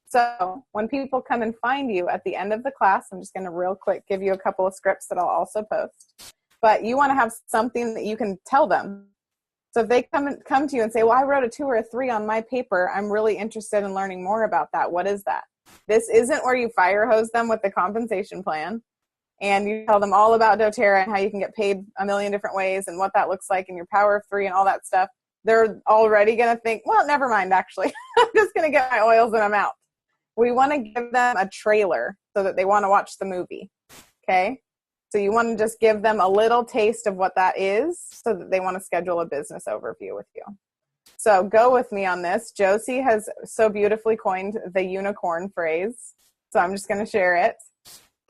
So when people come and find you at the end of the class, I'm just going to real quick give you a couple of scripts that I'll also post. But you want to have something that you can tell them. So if they come to you and say, well, I wrote a 2 or a 3 on my paper, I'm really interested in learning more about that. What is that? This isn't where you fire hose them with the compensation plan and you tell them all about doTERRA and how you can get paid a million different ways and what that looks like and your power of 3 and all that stuff. They're already going to think, well, never mind, actually. I'm just going to get my oils and I'm out. We want to give them a trailer so that they want to watch the movie, okay? So you want to just give them a little taste of what that is so that they want to schedule a business overview with you. So go with me on this. Josie has so beautifully coined the unicorn phrase, so I'm just going to share it.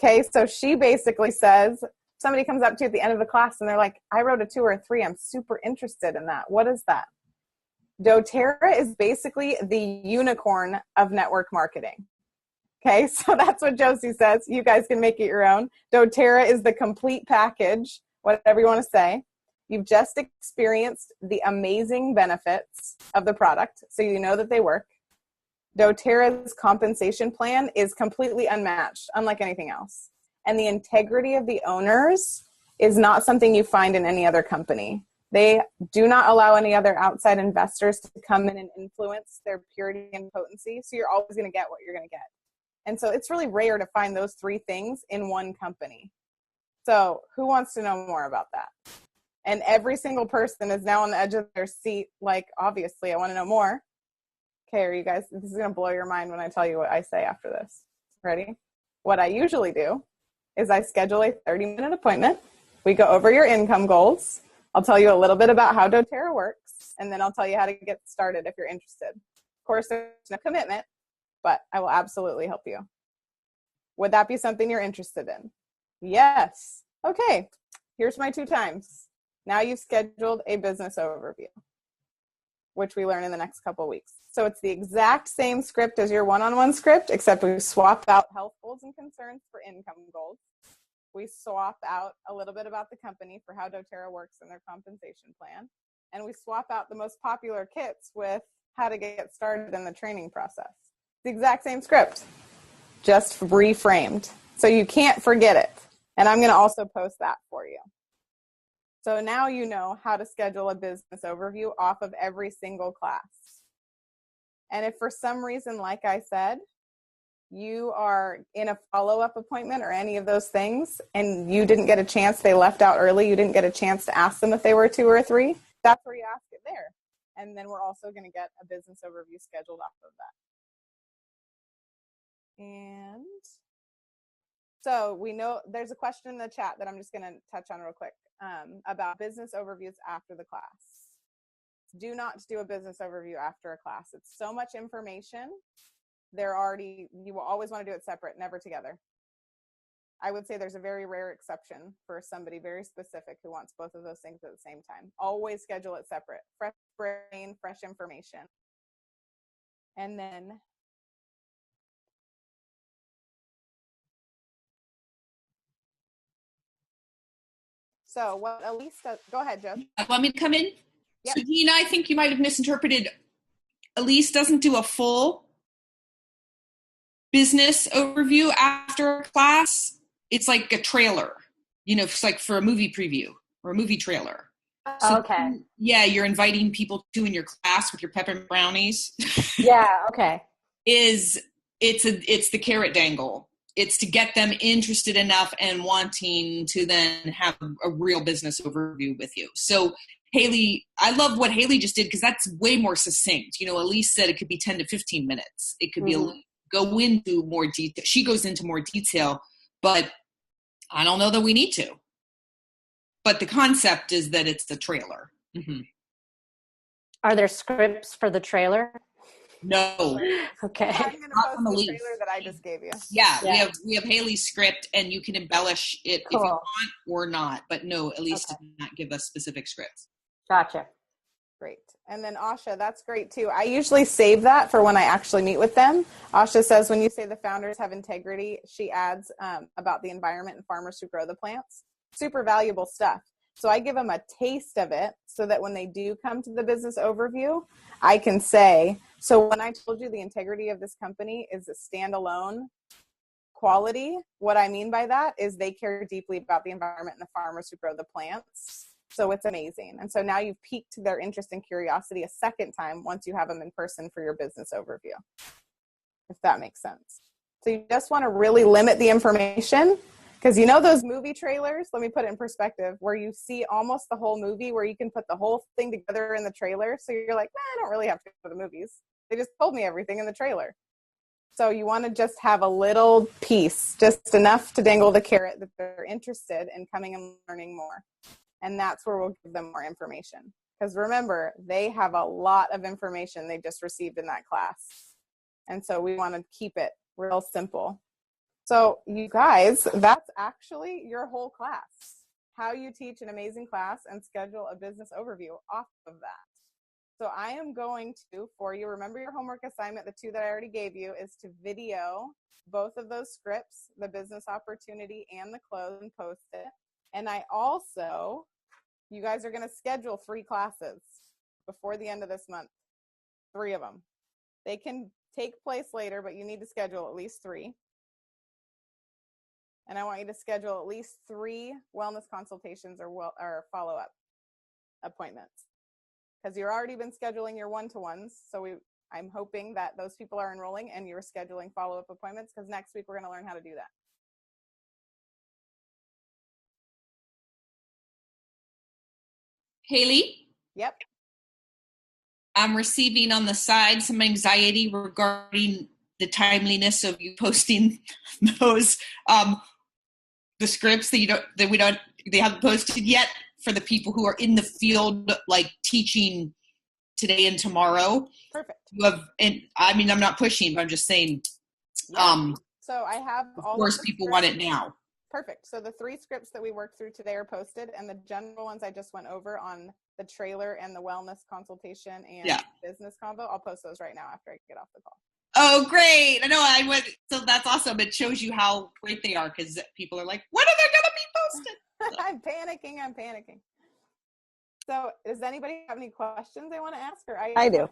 Okay, so she basically says somebody comes up to you at the end of the class and they're like, I wrote a 2 or a 3. I'm super interested in that. What is that? doTERRA is basically the unicorn of network marketing. Okay, so that's what Josie says. You guys can make it your own. doTERRA is the complete package, whatever you want to say. You've just experienced the amazing benefits of the product, so you know that they work. doTERRA's compensation plan is completely unmatched, unlike anything else. And the integrity of the owners is not something you find in any other company. They do not allow any other outside investors to come in and influence their purity and potency, so you're always going to get what you're going to get. And so it's really rare to find those 3 things in one company. So who wants to know more about that? And every single person is now on the edge of their seat, like, obviously, I want to know more. Okay, are you guys, this is going to blow your mind when I tell you what I say after this. Ready? What I usually do is I schedule a 30-minute appointment. We go over your income goals. I'll tell you a little bit about how doTERRA works, and then I'll tell you how to get started if you're interested. Of course, there's no commitment, but I will absolutely help you. Would that be something you're interested in? Yes. Okay, here's my 2 times. Now you've scheduled a business overview, which we learn in the next couple weeks. So it's the exact same script as your one-on-one script, except we swap out health goals and concerns for income goals. We swap out a little bit about the company for how doTERRA works in their compensation plan. And we swap out the most popular kits with how to get started in the training process. The exact same script, just reframed. So you can't forget it. And I'm going to also post that for you. So now you know how to schedule a business overview off of every single class. And if for some reason, like I said, you are in a follow-up appointment or any of those things, and you didn't get a chance, they left out early, you didn't get a chance to ask them if they were a 2 or a 3, that's where you ask it there. And then we're also going to get a business overview scheduled off of that. And so we know there's a question in the chat that I'm just going to touch on real quick about business overviews after the class. Do not do a business overview after a class. It's so much information. You will always want to do it separate, never together. I would say there's a very rare exception for somebody very specific who wants both of those things at the same time. Always schedule it separate. Fresh brain, fresh information. And then so what Elise does, go ahead, Joe. You want me to come in? Yep. So Dina, I think you might have misinterpreted. Elise doesn't do a full business overview after a class. It's like a trailer, it's like for a movie preview or a movie trailer. So, okay. Yeah, you're inviting people to in your class with your peppermint brownies. Yeah, okay. It's the carrot dangle. It's to get them interested enough and wanting to then have a real business overview with you. So Haley, I love what Haley just did because that's way more succinct. Elise said it could be 10 to 15 minutes. It could be go into more detail. She goes into more detail, but I don't know that we need to. But the concept is that it's the trailer. Mm-hmm. Are there scripts for the trailer? No. Okay. I'm going to post the trailer that I just gave you. Yeah. We have Haley's script, and you can embellish it if you want or not. But no, Elise did not give us specific scripts. Gotcha. Great. And then Asha, that's great too. I usually save that for when I actually meet with them. Asha says when you say the founders have integrity, she adds about the environment and farmers who grow the plants. Super valuable stuff. So I give them a taste of it so that when they do come to the business overview, I can say, so when I told you the integrity of this company is a standalone quality, what I mean by that is they care deeply about the environment and the farmers who grow the plants. So it's amazing. And so now you've piqued their interest and curiosity a second time once you have them in person for your business overview, if that makes sense. So you just want to really limit the information because those movie trailers, let me put it in perspective, where you see almost the whole movie where you can put the whole thing together in the trailer. So you're like, I don't really have to go to the movies. They just told me everything in the trailer. So you want to just have a little piece, just enough to dangle the carrot that they're interested in coming and learning more. And that's where we'll give them more information. Because remember, they have a lot of information they just received in that class. And so we want to keep it real simple. So you guys, that's actually your whole class. How you teach an amazing class and schedule a business overview off of that. So I am going to, for you, remember your homework assignment, the 2 that I already gave you, is to video both of those scripts, the business opportunity and the close, and post it. And I also, you guys are going to schedule 3 classes before the end of this month, 3 of them. They can take place later, but you need to schedule at least 3. And I want you to schedule at least 3 wellness consultations or follow-up appointments. Because you've already been scheduling your one-to-ones, so I'm hoping that those people are enrolling and you're scheduling follow-up appointments, because next week we're going to learn how to do that. Haley? Yep. I'm receiving on the side some anxiety regarding the timeliness of you posting those the scripts that they haven't posted yet for the people who are in the field, like teaching today and tomorrow. Perfect. And I mean, I'm not pushing, but I'm just saying. Yeah. So I have all. Of course, people want it now. Perfect. So the 3 scripts that we worked through today are posted, and the general ones I just went over on the trailer and the wellness consultation and business convo, I'll post those right now after I get off the call. Oh, great. I know. So that's awesome. It shows you how great they are, because people are like, when are they going to be posted? I'm panicking. So does anybody have any questions they want to ask? Or I do.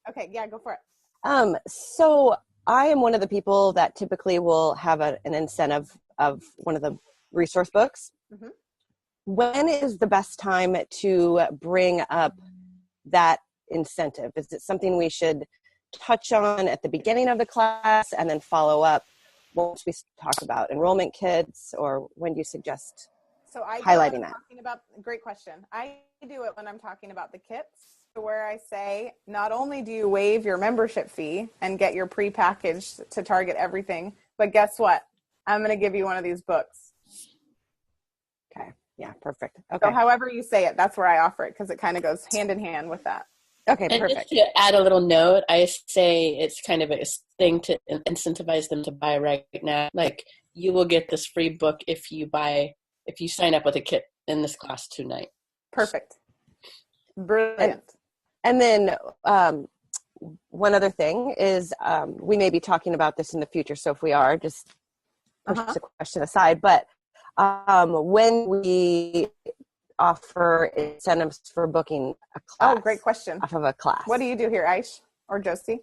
Okay. Yeah, go for it. So I am one of the people that typically will have an incentive of one of the resource books. Mm-hmm. When is the best time to bring up that incentive? Is it something we should touch on at the beginning of the class and then follow up once we talk about enrollment kits, or when do you suggest highlighting that? Great question. I do it when I'm talking about the kits, where I say, not only do you waive your membership fee and get your prepackaged to target everything, but guess what? I'm going to give you one of these books. Okay. Yeah, perfect. Okay. So however you say it, that's where I offer it, because it kind of goes hand in hand with that. Okay, and perfect. Just to add a little note, I say it's kind of a thing to incentivize them to buy right now. Like, you will get this free book if you sign up with a kit in this class tonight. Perfect. Brilliant. And then one other thing is we may be talking about this in the future, so if we are, just push the question aside. But when we offer incentives for booking a class. Oh, great question. Off of a class. What do you do here, Aish or Josie?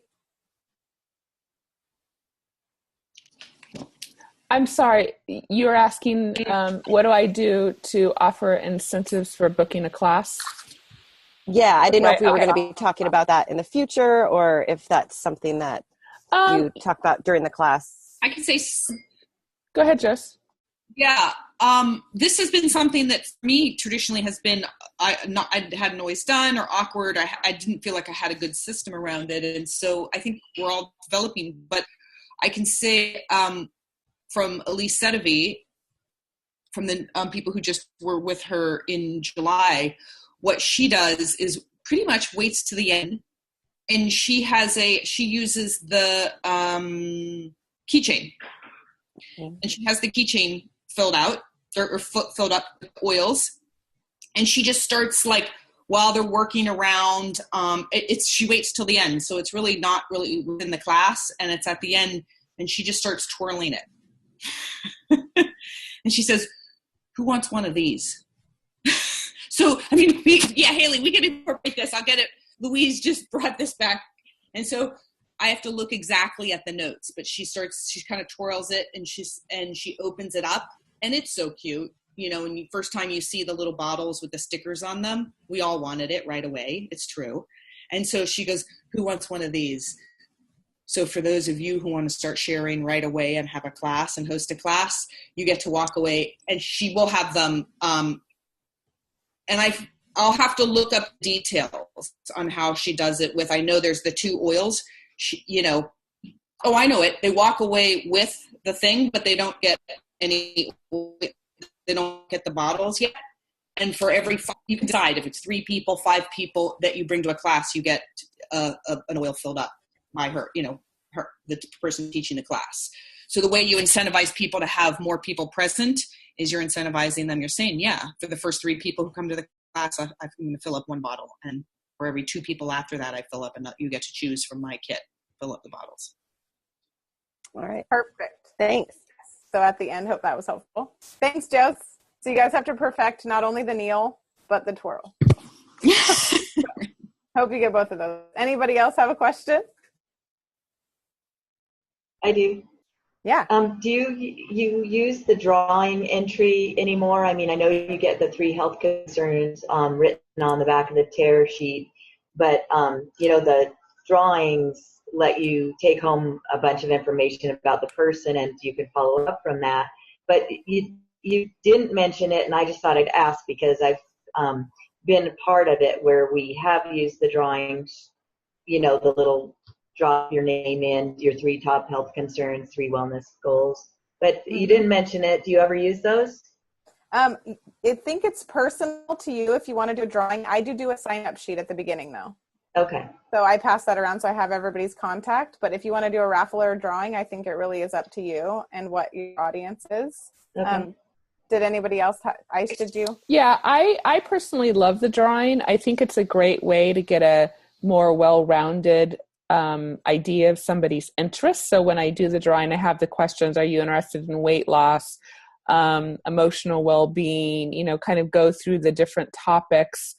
I'm sorry, you're asking what do I do to offer incentives for booking a class? Yeah, I didn't know if we were going to be talking about that in the future, or if that's something that you talk about during the class. I can say. Go ahead, Jess. Yeah, this has been something that for me traditionally has been I hadn't always done, or awkward. I didn't feel like I had a good system around it, and so I think we're all developing. But I can say from Elise Sedovy, from the people who just were with her in July, what she does is pretty much waits to the end, and she uses the keychain, and she has the keychain filled out or filled up with oils, and she just starts, like, while they're working around, she waits till the end, so it's really not really within the class, and it's at the end, and she just starts twirling it. And she says, "Who wants one of these?" So, I mean, Haley, we can incorporate this. I'll get it. Louise just brought this back. And so I have to look exactly at the notes, but she kind of twirls it, and she opens it up, and it's so cute. You know, and first time you see the little bottles with the stickers on them, we all wanted it right away. It's true. And so she goes, "Who wants one of these?" So for those of you who want to start sharing right away and have a class and host a class, you get to walk away, and she will have them. And I'll have to look up details on how she does it with, I know there's the 2 oils, I know it. They walk away with the thing, but they don't get they don't get the bottles yet. And for every, you can decide if it's 3 people, 5 people that you bring to a class, you get an oil filled up by her, the person teaching the class. So the way you incentivize people to have more people present is you're incentivizing them. You're saying, yeah, for the first 3 people who come to the class, I'm going to fill up 1 bottle. And for every 2 people after that, I fill up, and you get to choose from my kit, fill up the bottles. All right. Perfect. Thanks. So at the end, hope that was helpful. Thanks, Jess. So you guys have to perfect not only the kneel, but the twirl. Hope you get both of those. Anybody else have a question? I do. Yeah. Do you use the drawing entry anymore? I mean, I know you get the 3 health concerns written on the back of the tear sheet, but the drawings let you take home a bunch of information about the person, and you can follow up from that. But you didn't mention it, and I just thought I'd ask because I've been a part of it where we have used the drawings, the little drop your name in, your 3 top health concerns, 3 wellness goals. But you didn't mention it. Do you ever use those? I think it's personal to you if you want to do a drawing. I do a sign-up sheet at the beginning, though. Okay. So I pass that around so I have everybody's contact. But if you want to do a raffle or a drawing, I think it really is up to you and what your audience is. Okay. Did anybody else? Ice, did you? Yeah, I personally love the drawing. I think it's a great way to get a more well-rounded idea of somebody's interests. So when I do the drawing, I have the questions: are you interested in weight loss, emotional well-being, kind of go through the different topics.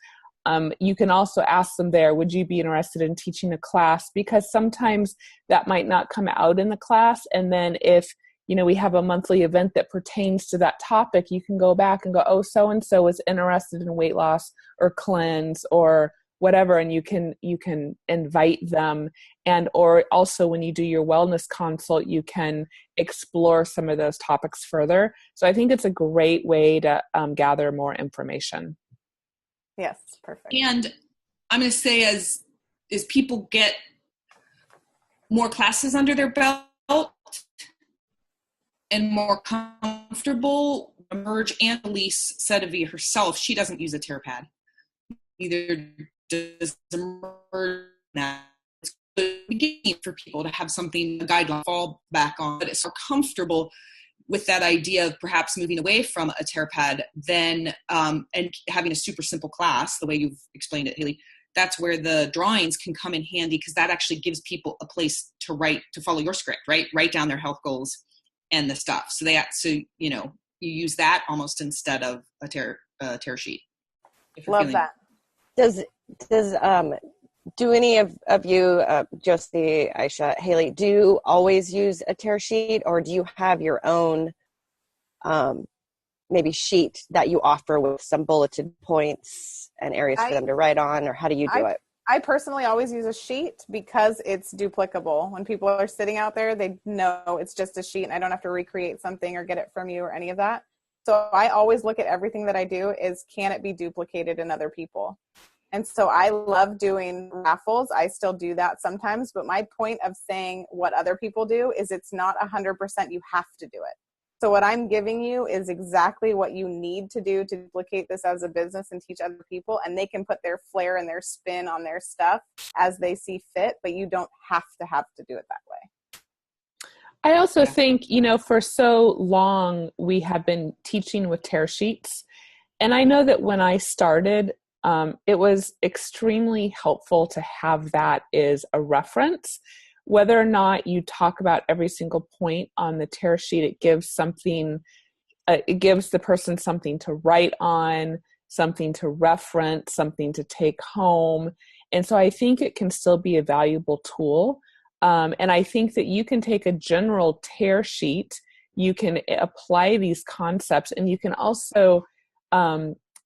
You can also ask them there, would you be interested in teaching a class? Because sometimes that might not come out in the class. And then if, we have a monthly event that pertains to that topic, you can go back and go, oh, so-and-so is interested in weight loss or cleanse or whatever. And you can invite them. And, or also when you do your wellness consult, you can explore some of those topics further. So I think it's a great way to gather more information. Yes, perfect. And I'm going to say as people get more classes under their belt and more comfortable, Emerge and Elise Sedavi herself, she doesn't use a tear pad. Either does Emerge now. It's a beginning for people to have something, a guideline, fall back on, but it's so comfortable with that idea of perhaps moving away from a tear pad, then and having a super simple class, the way you've explained it, Haley, that's where the drawings can come in handy, because that actually gives people a place to follow your script, right? Write down their health goals and the stuff. So you use that almost instead of a tear sheet. Love that. Does do any of you, Josie, Aisha, Haley, do you always use a tear sheet, or do you have your own maybe sheet that you offer with some bulleted points and areas for them to write on, or how do you do it? I personally always use a sheet because it's duplicable. When people are sitting out there, they know it's just a sheet and I don't have to recreate something or get it from you or any of that. So I always look at everything that I do is, can it be duplicated in other people? And so I love doing raffles. I still do that sometimes, but my point of saying what other people do is it's not 100% you have to do it. So what I'm giving you is exactly what you need to do to duplicate this as a business and teach other people, and they can put their flair and their spin on their stuff as they see fit, but you don't have to do it that way. I also think, for so long we have been teaching with tear sheets. And I know that when I started, it was extremely helpful to have that as a reference. Whether or not you talk about every single point on the tear sheet, it gives the person something to write on, something to reference, something to take home. And so I think it can still be a valuable tool. And I think that you can take a general tear sheet, you can apply these concepts, and you can also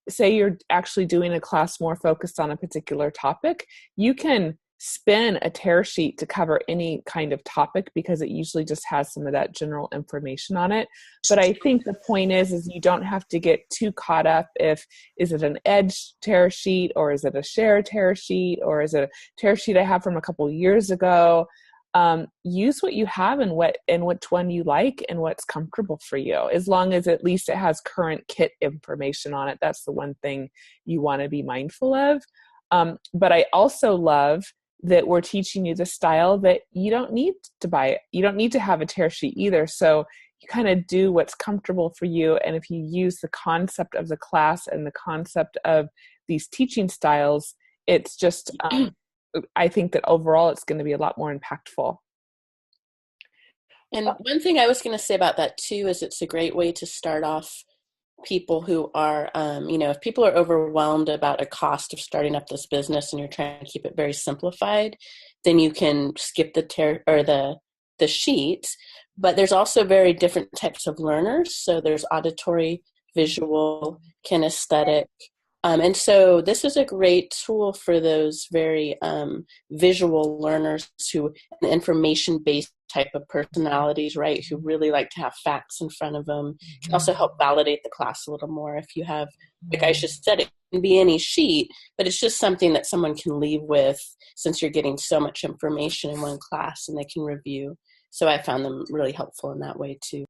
say you're actually doing a class more focused on a particular topic, you can spin a tear sheet to cover any kind of topic because it usually just has some of that general information on it. But I think the point is you don't have to get too caught up is it an edge tear sheet, or is it a share tear sheet, or is it a tear sheet I have from a couple years ago? Use what you have and which one you like and what's comfortable for you, as long as at least it has current kit information on it. That's the one thing you want to be mindful of. But I also love that we're teaching you the style that you don't need to buy it. You don't need to have a tear sheet either. So you kind of do what's comfortable for you. And if you use the concept of the class and the concept of these teaching styles, it's just, I think that overall it's going to be a lot more impactful. And one thing I was going to say about that too is it's a great way to start off people who are, if people are overwhelmed about a cost of starting up this business and you're trying to keep it very simplified, then you can skip the sheet. But there's also very different types of learners. So there's auditory, visual, kinesthetic. And so this is a great tool for those very visual learners who, information-based type of personalities, right, who really like to have facts in front of them. It can also help validate the class a little more. If you have, like I just said, it can be any sheet, but it's just something that someone can leave with since you're getting so much information in one class and they can review. So I found them really helpful in that way too.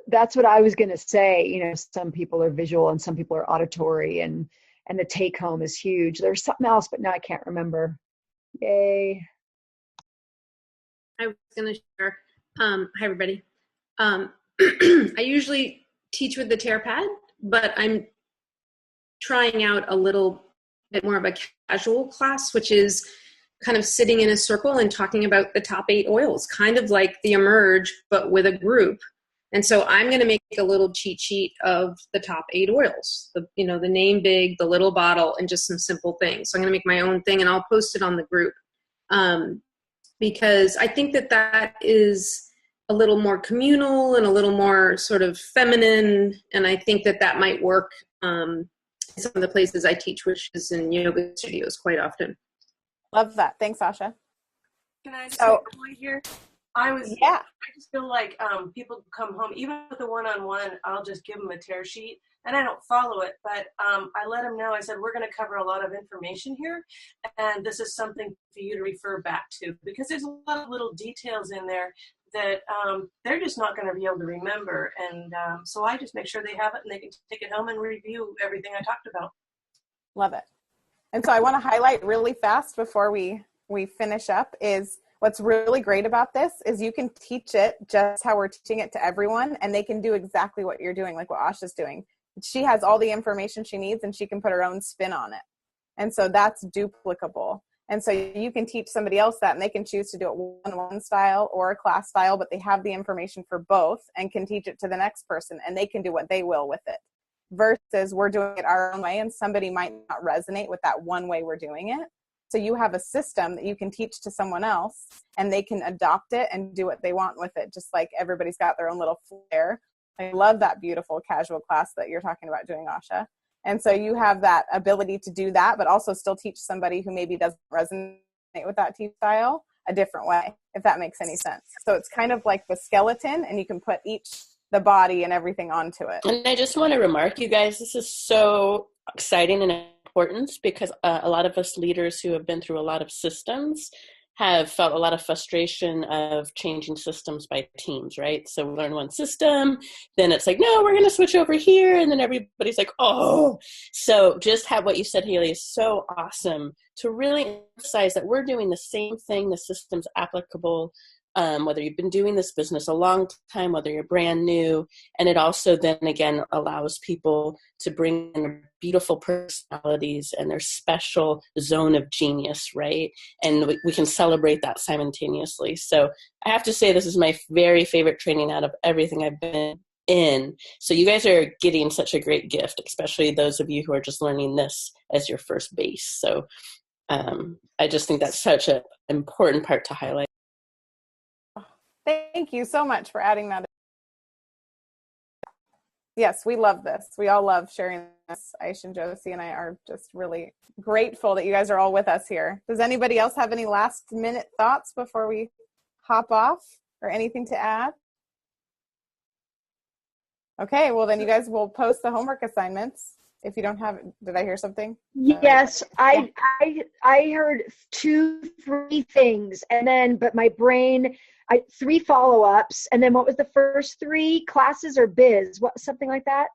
That's what I was going to say. Some people are visual and some people are auditory, and the take home is huge. There's something else, but now I can't remember. Yay. I was going to share. Hi, everybody. I usually teach with the TearPad, but I'm trying out a little bit more of a casual class, which is kind of sitting in a circle and talking about the top 8 oils, kind of like the Emerge, but with a group. And so I'm going to make a little cheat sheet of the top 8 oils, the name big, the little bottle, and just some simple things. So I'm going to make my own thing and I'll post it on the group. Because I think that is a little more communal and a little more sort of feminine. And I think that might work in some of the places I teach, which is in yoga studios quite often. Love that. Thanks, Asha. Can I just say a point here? I just feel like people come home, even with the one-on-one, I'll just give them a tear sheet, and I don't follow it, but I let them know, I said, we're going to cover a lot of information here, and this is something for you to refer back to, because there's a lot of little details in there that they're just not going to be able to remember, and so I just make sure they have it, and they can take it home and review everything I talked about. Love it. And so I want to highlight really fast before we finish up is what's really great about this is you can teach it just how we're teaching it to everyone, and they can do exactly what you're doing, like what Asha's doing. She has all the information she needs, and she can put her own spin on it. And so that's duplicable. And so you can teach somebody else that, and they can choose to do it one-on-one style or a class style, but they have the information for both and can teach it to the next person, and they can do what they will with it. Versus we're doing it our own way, and somebody might not resonate with that one way we're doing it. So you have a system that you can teach to someone else, and they can adopt it and do what they want with it, just like everybody's got their own little flair. I love that beautiful casual class that you're talking about doing, Asha. And so you have that ability to do that, but also still teach somebody who maybe doesn't resonate with that teach style a different way, if that makes any sense. So it's kind of like the skeleton, and you can put the body and everything onto it. And I just want to remark, you guys, this is so exciting and important because a lot of us leaders who have been through a lot of systems have felt a lot of frustration of changing systems by teams, right? So we learn one system, then it's like, no, we're going to switch over here. And then everybody's like, oh. So just have what you said, Haley, is so awesome to really emphasize that we're doing the same thing. The system's applicable, whether you've been doing this business a long time, whether you're brand new. And it also then again allows people to bring in beautiful personalities and their special zone of genius, right? And we can celebrate that simultaneously. So I have to say this is my very favorite training out of everything I've been in. So you guys are getting such a great gift, especially those of you who are just learning this as your first base. So I just think that's such an important part to highlight. Thank you so much for adding that. Yes, we love this. We all love sharing this. Aisha and Josie and I are just really grateful that you guys are all with us here. Does anybody else have any last minute thoughts before we hop off, or anything to add? Okay, well then you guys will post the homework assignments. If you don't have, did I hear something? Yes, I heard 2, 3 things, and then, but my brain, 3 follow-ups, and then what was the first 3 classes or biz? What, something like that?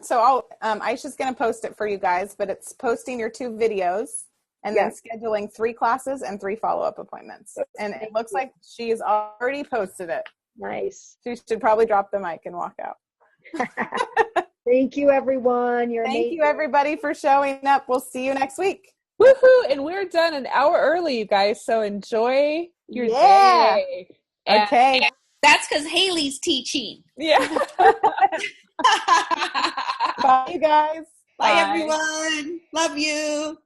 So Aisha's going to post it for you guys, but it's posting your 2 videos and then scheduling 3 classes and 3 follow-up appointments. And it looks like she's already posted it. Nice. She should probably drop the mic and walk out. Thank you, everyone. You're Thank amazing. you, everybody, for showing up. We'll see you next week. Woohoo! And we're done an hour early, you guys. So enjoy your day. Okay. That's because Haley's teaching. Yeah. Bye, you guys. Bye, everyone. Love you.